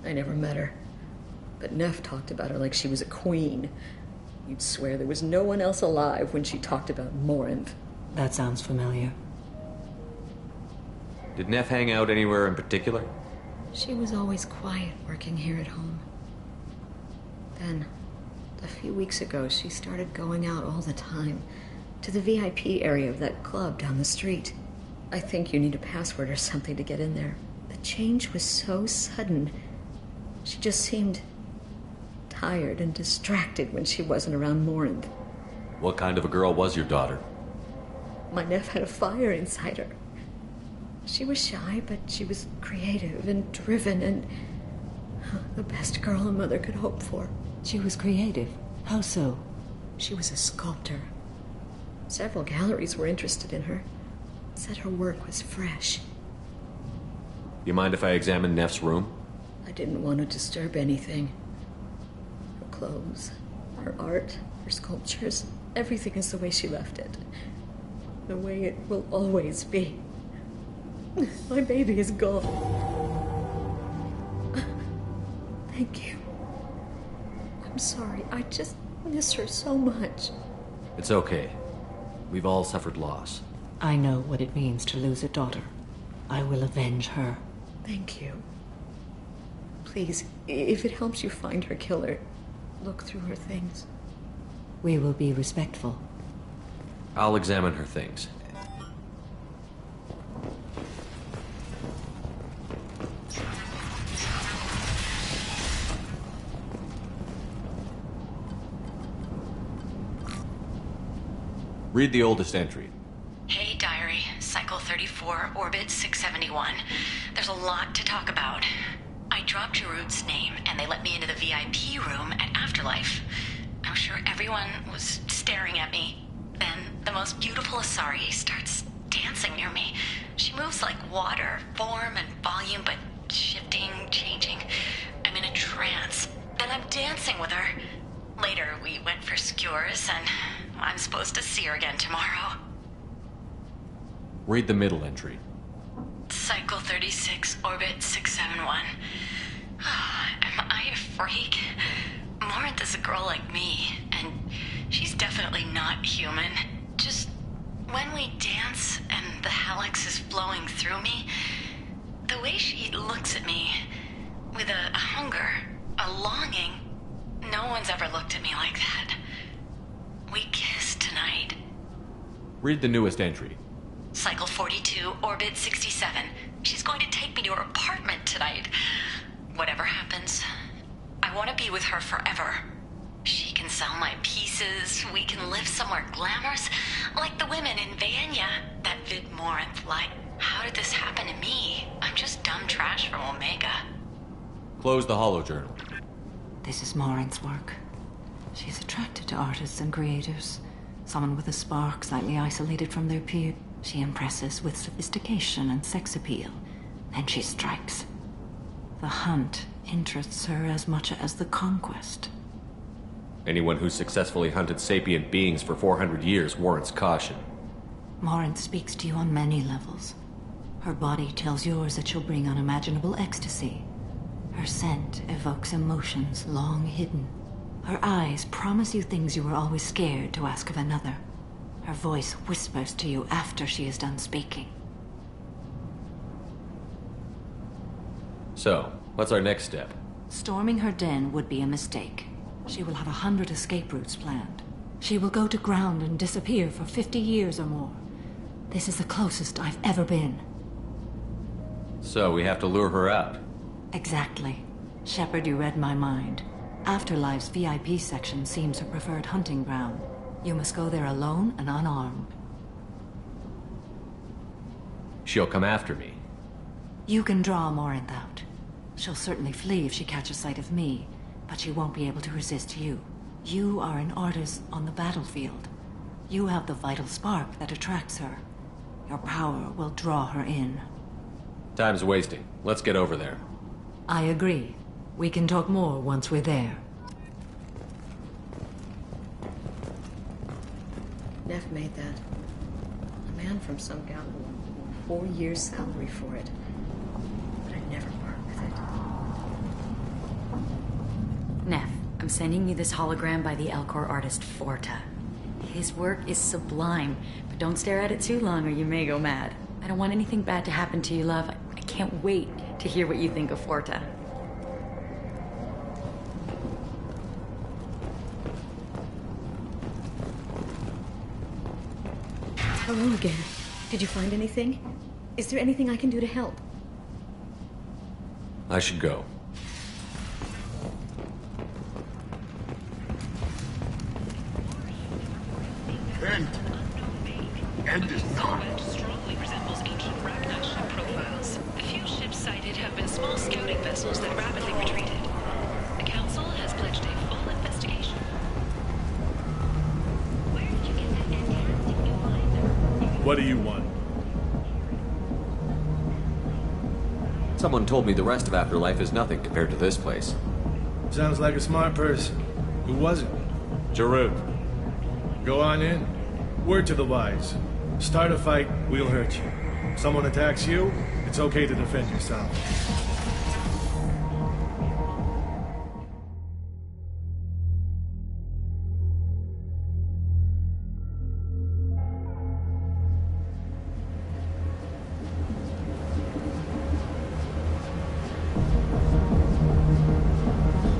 I never met her. But Neff talked about her like she was a queen. You'd swear there was no one else alive when she talked about Morinth. That sounds familiar. Did Neff hang out anywhere in particular? She was always quiet working here at home. Then, a few weeks ago, she started going out all the time to the VIP area of that club down the street. I think you need a password or something to get in there. The change was so sudden. She just seemed tired and distracted when she wasn't around Morinth. What kind of a girl was your daughter? My Neff had a fire inside her. She was shy, but she was creative and driven and the best girl a mother could hope for. She was creative? How so? She was a sculptor. Several galleries were interested in her. Said her work was fresh. You mind if I examine Neff's room? I didn't want to disturb anything. Her clothes, her art, her sculptures, everything is the way she left it. The way it will always be. My baby is gone. Thank you. I'm sorry. I just miss her so much. It's okay. We've all suffered loss. I know what it means to lose a daughter. I will avenge her. Thank you. Please, if it helps you find her killer, look through her things. We will be respectful. I'll examine her things. Read the oldest entry. Hey, Diary. Cycle 34, Orbit 671. There's a lot to talk about. I dropped Jarud's name, and they let me into the VIP room at Afterlife. I'm sure everyone was staring at me. Then, the most beautiful Asari starts dancing near me. She moves like water, form and volume, but shifting, changing. I'm in a trance. Then I'm dancing with her. Later, we went for skewers, and I'm supposed to see her again tomorrow. Read the middle entry. Cycle 36, Orbit 671. Am I a freak? Morinth is a girl like me, and she's definitely not human. Just when we dance and the helix is flowing through me, the way she looks at me with a hunger, a longing, no one's ever looked at me like that. We kissed tonight. Read the newest entry. Cycle 42, Orbit 67. She's going to take me to her apartment tonight. Whatever happens, I want to be with her forever. She can sell my pieces, we can live somewhere glamorous, like the women in Vanya that Vid Morinth like. How did this happen to me? I'm just dumb trash from Omega. Close the holojournal. This is Morinth's work. She's attracted to artists and creators. Someone with a spark, slightly isolated from their peer. She impresses with sophistication and sex appeal. Then she strikes. The hunt interests her as much as the conquest. Anyone who's successfully hunted sapient beings for 400 years warrants caution. Morinth speaks to you on many levels. Her body tells yours that she'll bring unimaginable ecstasy. Her scent evokes emotions long hidden. Her eyes promise you things you were always scared to ask of another. Her voice whispers to you after she is done speaking. So, what's our next step? Storming her den would be a mistake. She will have 100 escape routes planned. She will go to ground and disappear for 50 years or more. This is the closest I've ever been. So, we have to lure her out. Exactly. Shepard, you read my mind. Afterlife's VIP section seems her preferred hunting ground. You must go there alone and unarmed. She'll come after me. You can draw Morinth out. She'll certainly flee if she catches sight of me, but she won't be able to resist you. You are an artist on the battlefield. You have the vital spark that attracts her. Your power will draw her in. Time's wasting. Let's get over there. I agree. We can talk more once we're there. Neff made that. A man from some gallery. 4 years' salary for it. But I'd never part with it. Neff, I'm sending you this hologram by the Elcor artist Forta. His work is sublime, but don't stare at it too long or you may go mad. I don't want anything bad to happen to you, love. I can't wait to hear what you think of Forta. Hello again. Did you find anything? Is there anything I can do to help? I should go. small scouting vessels that rapidly retreated. The Council has pledged a full investigation. Where did you get that fantastic new visor? What do you want? Someone told me the rest of Afterlife is nothing compared to this place. Sounds like a smart person. Who was it? Jarut. Go on in. Word to the wise. Start a fight, we'll hurt you. Someone attacks you, it's okay to defend yourself.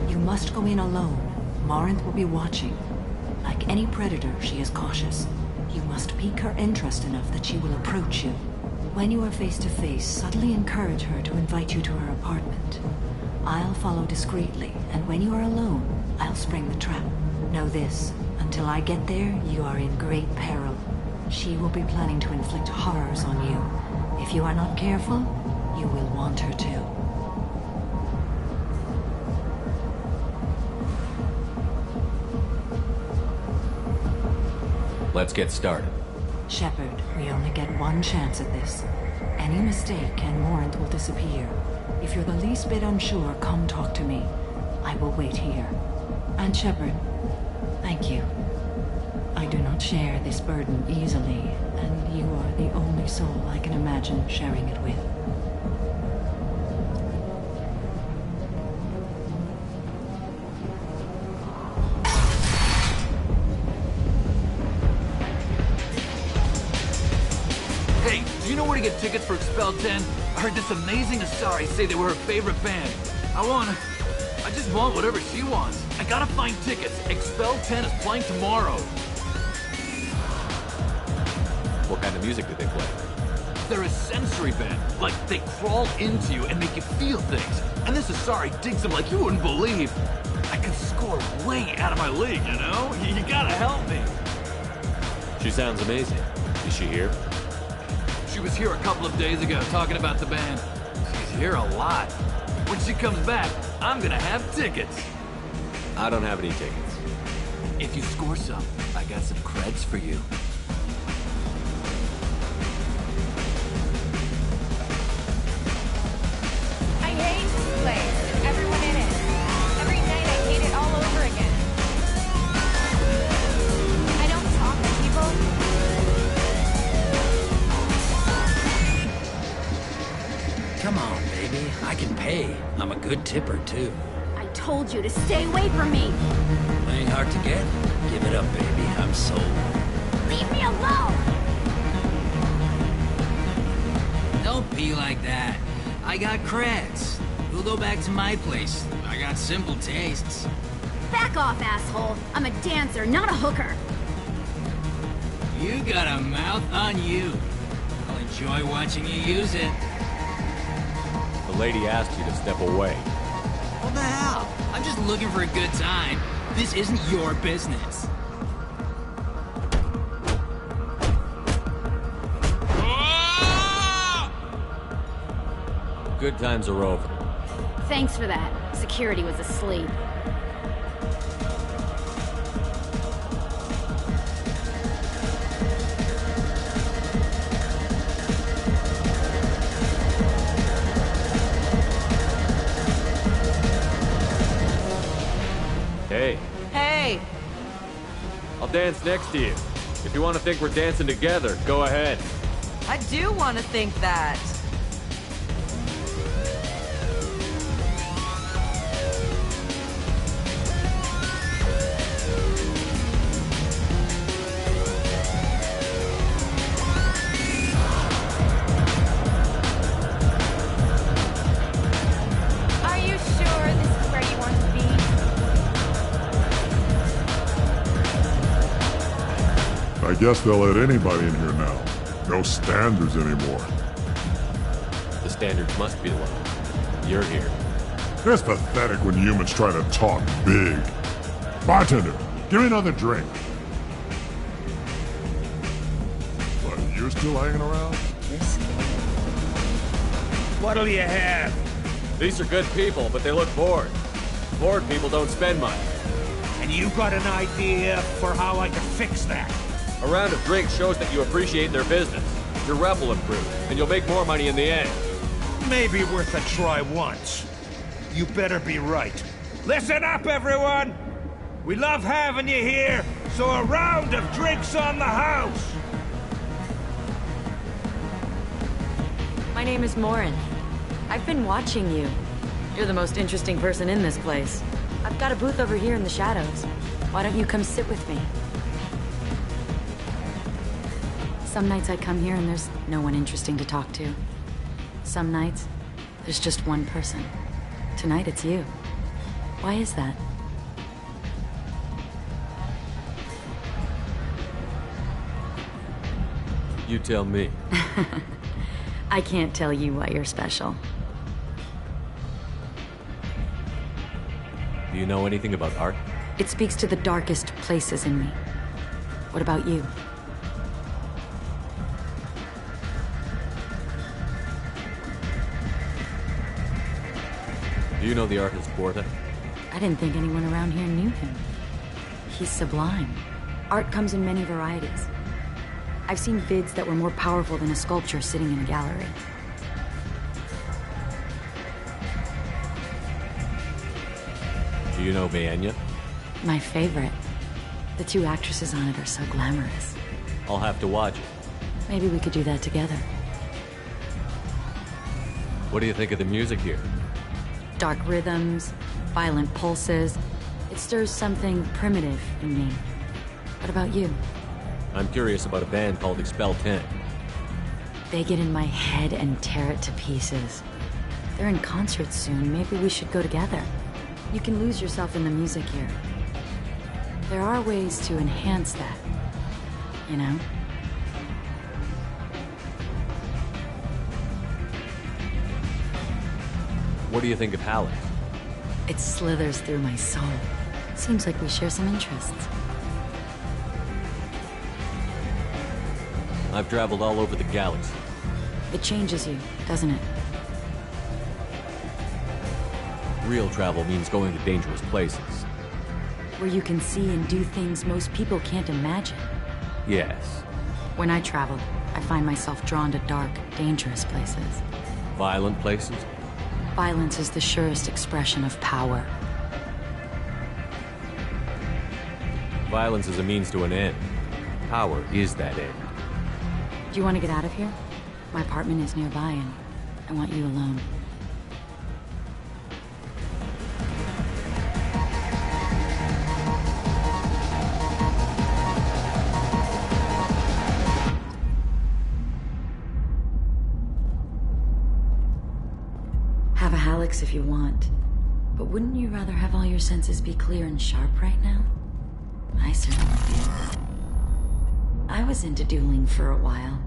You must go in alone. Morinth will be watching. Like any predator, she is cautious. You must pique her interest enough that she will approach you. When you are face to face, subtly encourage her to invite you to her apartment. I'll follow discreetly, and when you are alone, I'll spring the trap. Know this, until I get there, you are in great peril. She will be planning to inflict horrors on you. If you are not careful, you will want her to. Let's get started. Shepard, we only get one chance at this. Any mistake and Morinth will disappear. If you're the least bit unsure, come talk to me. I will wait here. And Shepard, thank you. I do not share this burden easily, and you are the only soul I can imagine sharing it with. Hey, do you know where to get tickets for Expel 10? I heard this amazing Asari say they were her favorite band. I just want whatever she wants. I gotta find tickets. Expel 10 is playing tomorrow. What kind of music did they play? They're a sensory band. Like, they crawl into you and make you feel things. And this Asari digs them like you wouldn't believe. I could score way out of my league, you know? You gotta help me. She sounds amazing. Is she here? She was here a couple of days ago talking about the band. She's here a lot. When she comes back, I'm gonna have tickets. I don't have any tickets. If you score some, I got some creds for you. I hate this place and everyone in it. Every night I hate it all over again. I don't talk to people. Come on, baby. I can pay. I'm a good tipper, too. I told you to stay away from me. Playing hard to get? Give it up, baby. I'm sold. Leave me alone. Don't be like that. I got creds. We'll go back to my place. I got simple tastes. Back off, asshole. I'm a dancer, not a hooker. You got a mouth on you. I'll enjoy watching you use it. The lady asked you to step away. What the hell? I'm just looking for a good time. This isn't your business. Good times are over. Thanks for that. Security was asleep. Hey. Hey! I'll dance next to you. If you want to think we're dancing together, go ahead. I do want to think that. Are you sure this is where you want to be? I guess they'll let anybody in here now. No standards anymore. The standards must be low. You're here. It's pathetic when humans try to talk big. Bartender, give me another drink. But you're still hanging around? What'll you have? These are good people, but they look bored. Bored people don't spend money. And you got an idea for how I can fix that? A round of drinks shows that you appreciate their business. Your rep will improve, and you'll make more money in the end. Maybe worth a try once. You better be right. Listen up, everyone! We love having you here, so a round of drinks on the house! My name is Morin. I've been watching you. You're the most interesting person in this place. I've got a booth over here in the shadows. Why don't you come sit with me? Some nights I come here and there's no one interesting to talk to. Some nights, there's just one person. Tonight it's you. Why is that? You tell me. I can't tell you why you're special. Do you know anything about art? It speaks to the darkest places in me. What about you? Do you know the artist Porta? I didn't think anyone around here knew him. He's sublime. Art comes in many varieties. I've seen vids that were more powerful than a sculpture sitting in a gallery. Do you know Vaenya? My favorite. The two actresses on it are so glamorous. I'll have to watch it. Maybe we could do that together. What do you think of the music here? Dark rhythms, violent pulses. It stirs something primitive in me. What about you? I'm curious about a band called Expel 10. They get in my head and tear it to pieces. They're in concert soon. Maybe we should go together. You can lose yourself in the music here. There are ways to enhance that, you know? What do you think of Halleck? It slithers through my soul. Seems like we share some interests. I've traveled all over the galaxy. It changes you, doesn't it? Real travel means going to dangerous places. Where you can see and do things most people can't imagine. Yes. When I travel, I find myself drawn to dark, dangerous places. Violent places? Violence is the surest expression of power. Violence is a means to an end. Power is that end. Do you want to get out of here? My apartment is nearby and I want you alone. Have a Hallex if you want. But wouldn't you rather have all your senses be clear and sharp right now? I certainly do. I was into dueling for a while.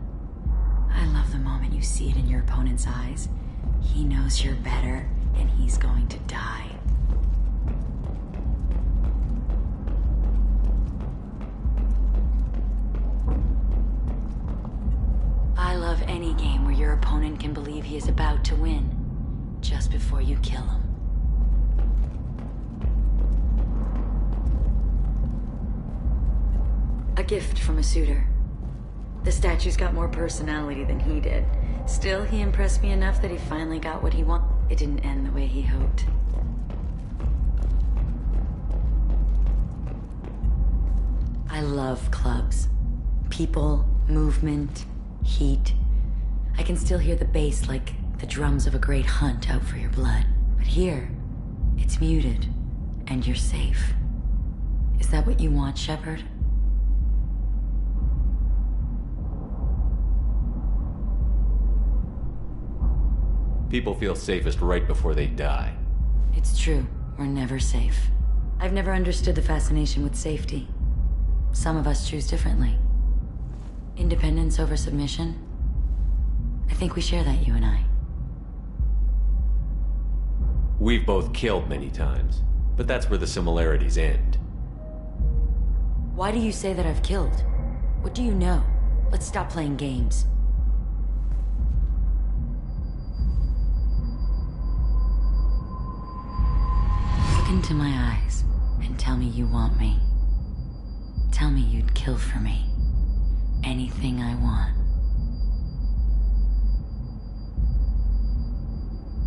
I love the moment you see it in your opponent's eyes. He knows you're better, and he's going to die. I love any game where your opponent can believe he is about to win, just before you kill him. A gift from a suitor. The statue's got more personality than he did. Still, he impressed me enough that he finally got what he wanted. It didn't end the way he hoped. I love clubs. People, movement, heat. I can still hear the bass like the drums of a great hunt out for your blood. But here, it's muted, and you're safe. Is that what you want, Shepard? People feel safest right before they die. It's true. We're never safe. I've never understood the fascination with safety. Some of us choose differently. Independence over submission? I think we share that, you and I. We've both killed many times, but that's where the similarities end. Why do you say that I've killed? What do you know? Let's stop playing games. into my eyes and tell me you want me. Tell me you'd kill for me. Anything I want.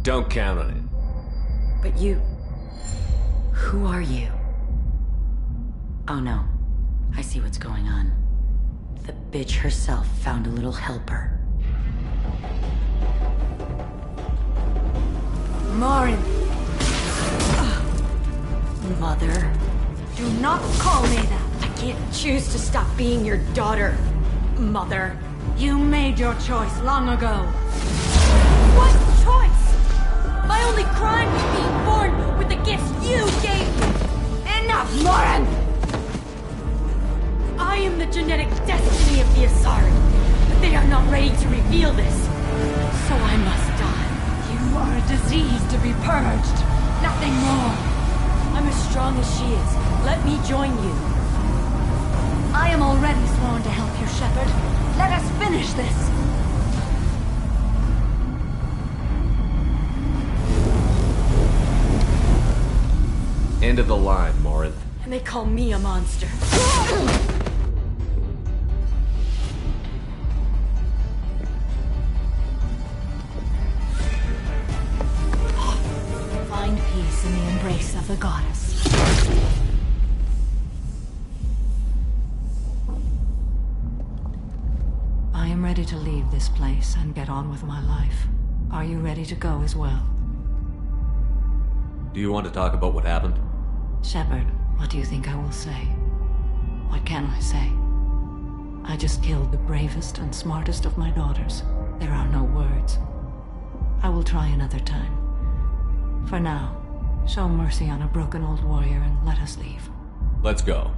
Don't count on it. But you... Who are you? Oh no. I see what's going on. The bitch herself found a little helper. Morin! Mother. Do not call me that! I can't choose to stop being your daughter, Mother. You made your choice long ago. What choice? My only crime was being born with the gifts you gave me! Enough, Morin! I am the genetic destiny of the Asari, but they are not ready to reveal this. So I must die. You are a disease to be purged. Nothing more. I'm as strong as she is. Let me join you. I am already sworn to help you, Shepard. Let us finish this. End of the line, Morinth. And they call me a monster. Find peace in the embrace of the goddess. I am ready to leave this place and get on with my life. Are you ready to go as well? Do you want to talk about what happened? Shepard, what do you think I will say? What can I say? I just killed the bravest and smartest of my daughters. There are no words. I will try another time. For now, show mercy on a broken old warrior and let us leave. Let's go.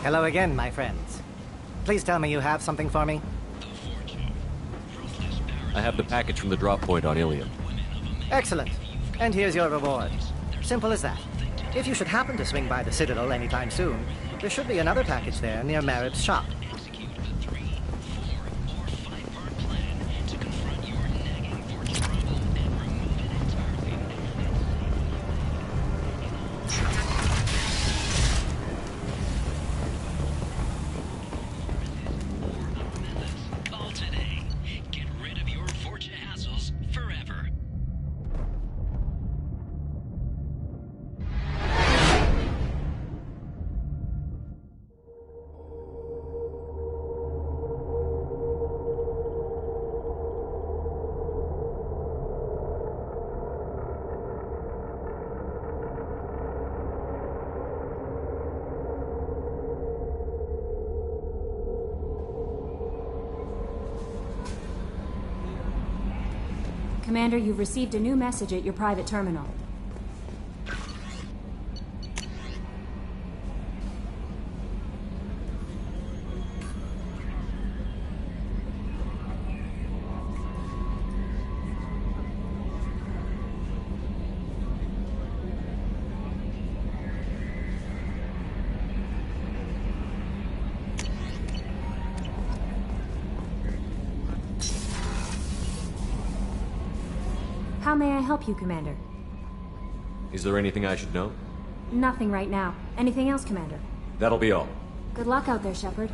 Hello again, my friends. Please tell me you have something for me. I have the package from the drop point on Ilium. Excellent. And here's your reward. Simple as that. If you should happen to swing by the Citadel anytime soon, there should be another package there near Marib's shop. Commander, you've received a new message at your private terminal. How may I help you, Commander? Is there anything I should know? Nothing right now. Anything else, Commander? That'll be all. Good luck out there, Shepard.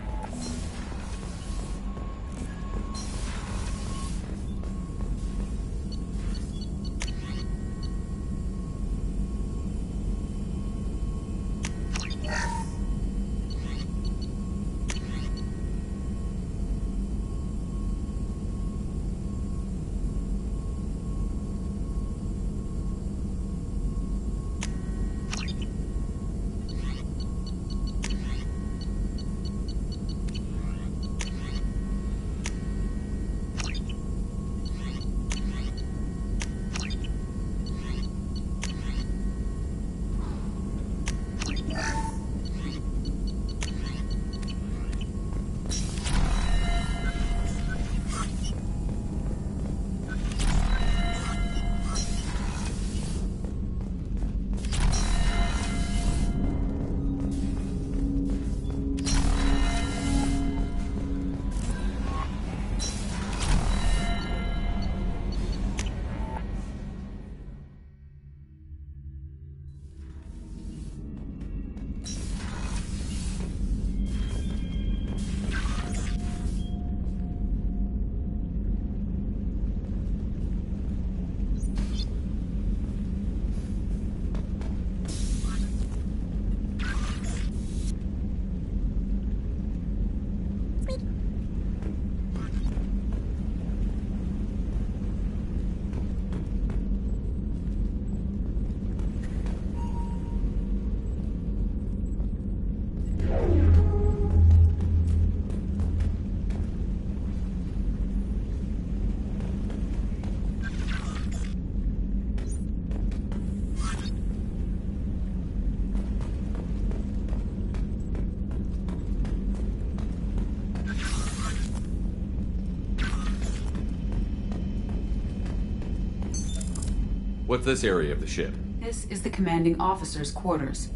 What's this area of the ship? This is the commanding officer's quarters.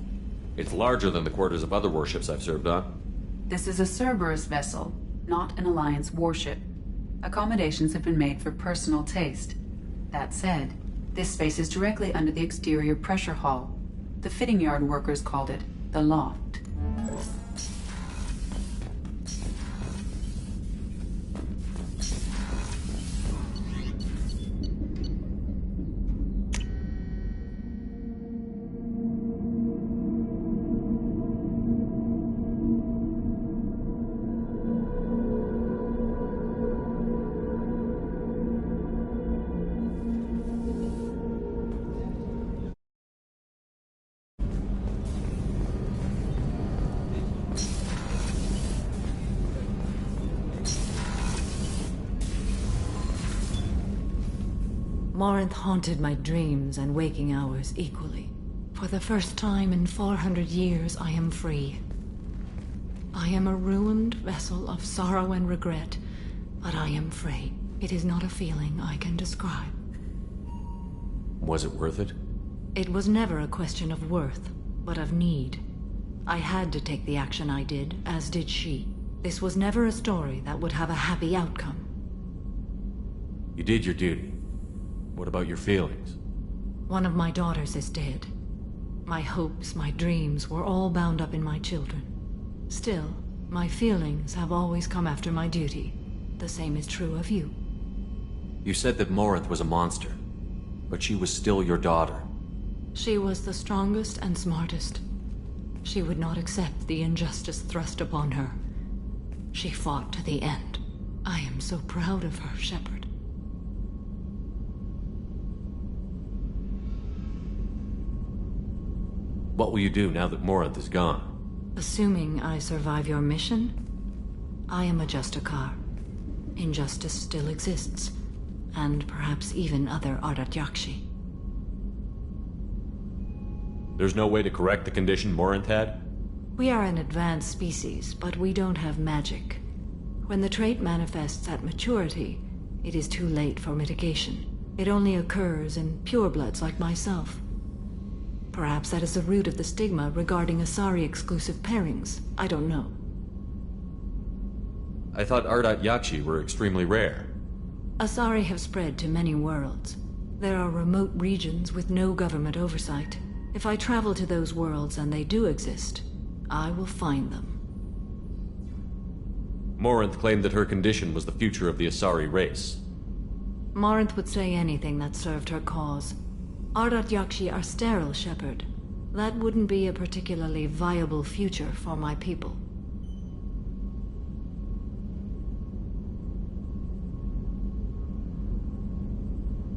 It's larger than the quarters of other warships I've served on. This is a Cerberus vessel, not an Alliance warship. Accommodations have been made for personal taste. That said, this space is directly under the exterior pressure hull. The fitting yard workers called it the loft. Morinth haunted my dreams and waking hours equally. For the first time in 400 years, I am free. I am a ruined vessel of sorrow and regret, but I am free. It is not a feeling I can describe. Was it worth it? It was never a question of worth, but of need. I had to take the action I did, as did she. This was never a story that would have a happy outcome. You did your duty. What about your feelings? One of my daughters is dead. My hopes, my dreams were all bound up in my children. Still, my feelings have always come after my duty. The same is true of you. You said that Morinth was a monster, but she was still your daughter. She was the strongest and smartest. She would not accept the injustice thrust upon her. She fought to the end. I am so proud of her, Shepard. What will you do now that Morinth is gone? Assuming I survive your mission, I am a Justicar. Injustice still exists, and perhaps even other Ardat Yakshi. There's no way to correct the condition Morinth had? We are an advanced species, but we don't have magic. When the trait manifests at maturity, it is too late for mitigation. It only occurs in purebloods like myself. Perhaps that is the root of the stigma regarding Asari-exclusive pairings. I don't know. I thought Ardat Yakshi were extremely rare. Asari have spread to many worlds. There are remote regions with no government oversight. If I travel to those worlds and they do exist, I will find them. Morinth claimed that her condition was the future of the Asari race. Morinth would say anything that served her cause. Ardat Yakshi are sterile, Shepard. That wouldn't be a particularly viable future for my people.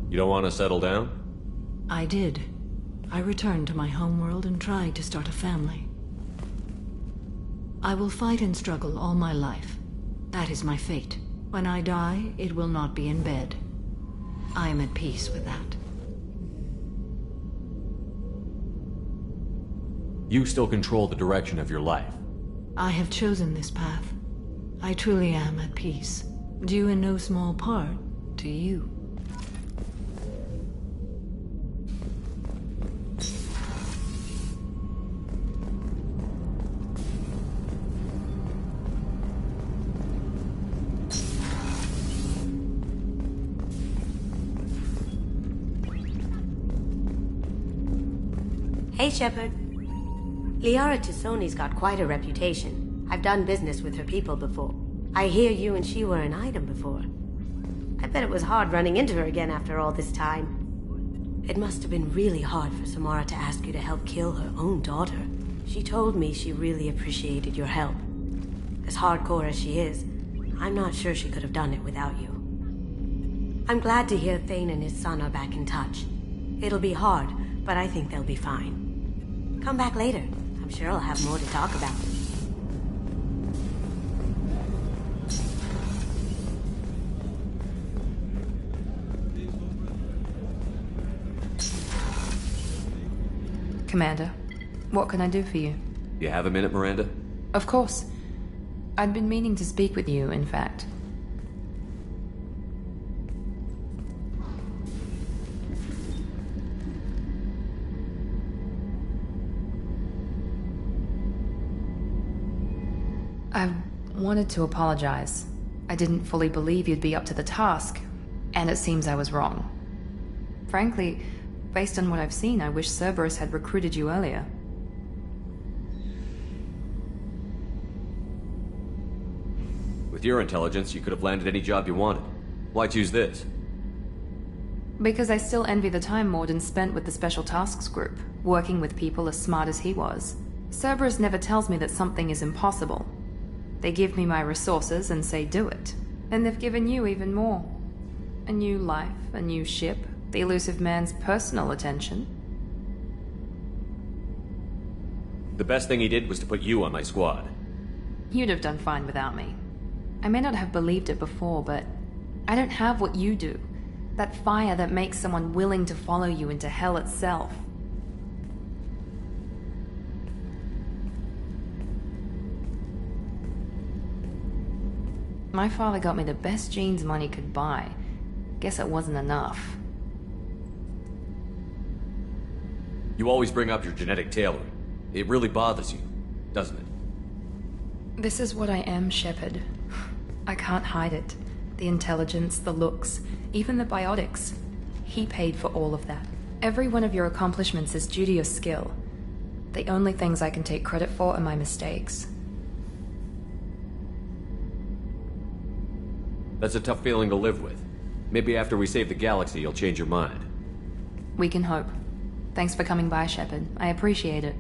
You don't want to settle down? I did. I returned to my homeworld and tried to start a family. I will fight and struggle all my life. That is my fate. When I die, it will not be in bed. I am at peace with that. You still control the direction of your life. I have chosen this path. I truly am at peace, due in no small part to you. Hey, Shepard. Liara T'Soni's got quite a reputation. I've done business with her people before. I hear you and she were an item before. I bet it was hard running into her again after all this time. It must have been really hard for Samara to ask you to help kill her own daughter. She told me she really appreciated your help. As hardcore as she is, I'm not sure she could have done it without you. I'm glad to hear Thane and his son are back in touch. It'll be hard, but I think they'll be fine. Come back later. I'm sure I'll have more to talk about. Commander, what can I do for you? You have a minute, Miranda? Of course. I'd been meaning to speak with you, in fact. I wanted to apologize. I didn't fully believe you'd be up to the task, and it seems I was wrong. Frankly, based on what I've seen, I wish Cerberus had recruited you earlier. With your intelligence, you could have landed any job you wanted. Why choose this? Because I still envy the time Mordin spent with the Special Tasks Group, working with people as smart as he was. Cerberus never tells me that something is impossible. They give me my resources and say do it. And they've given you even more. A new life, a new ship, the elusive man's personal attention. The best thing he did was to put you on my squad. You'd have done fine without me. I may not have believed it before, but I don't have what you do. That fire that makes someone willing to follow you into hell itself. My father got me the best genes money could buy. Guess it wasn't enough. You always bring up your genetic tailoring. It really bothers you, doesn't it? This is what I am, Shepard. I can't hide it. The intelligence, the looks, even the biotics. He paid for all of that. Every one of your accomplishments is due to your skill. The only things I can take credit for are my mistakes. That's a tough feeling to live with. Maybe after we save the galaxy, you'll change your mind. We can hope. Thanks for coming by, Shepard. I appreciate it.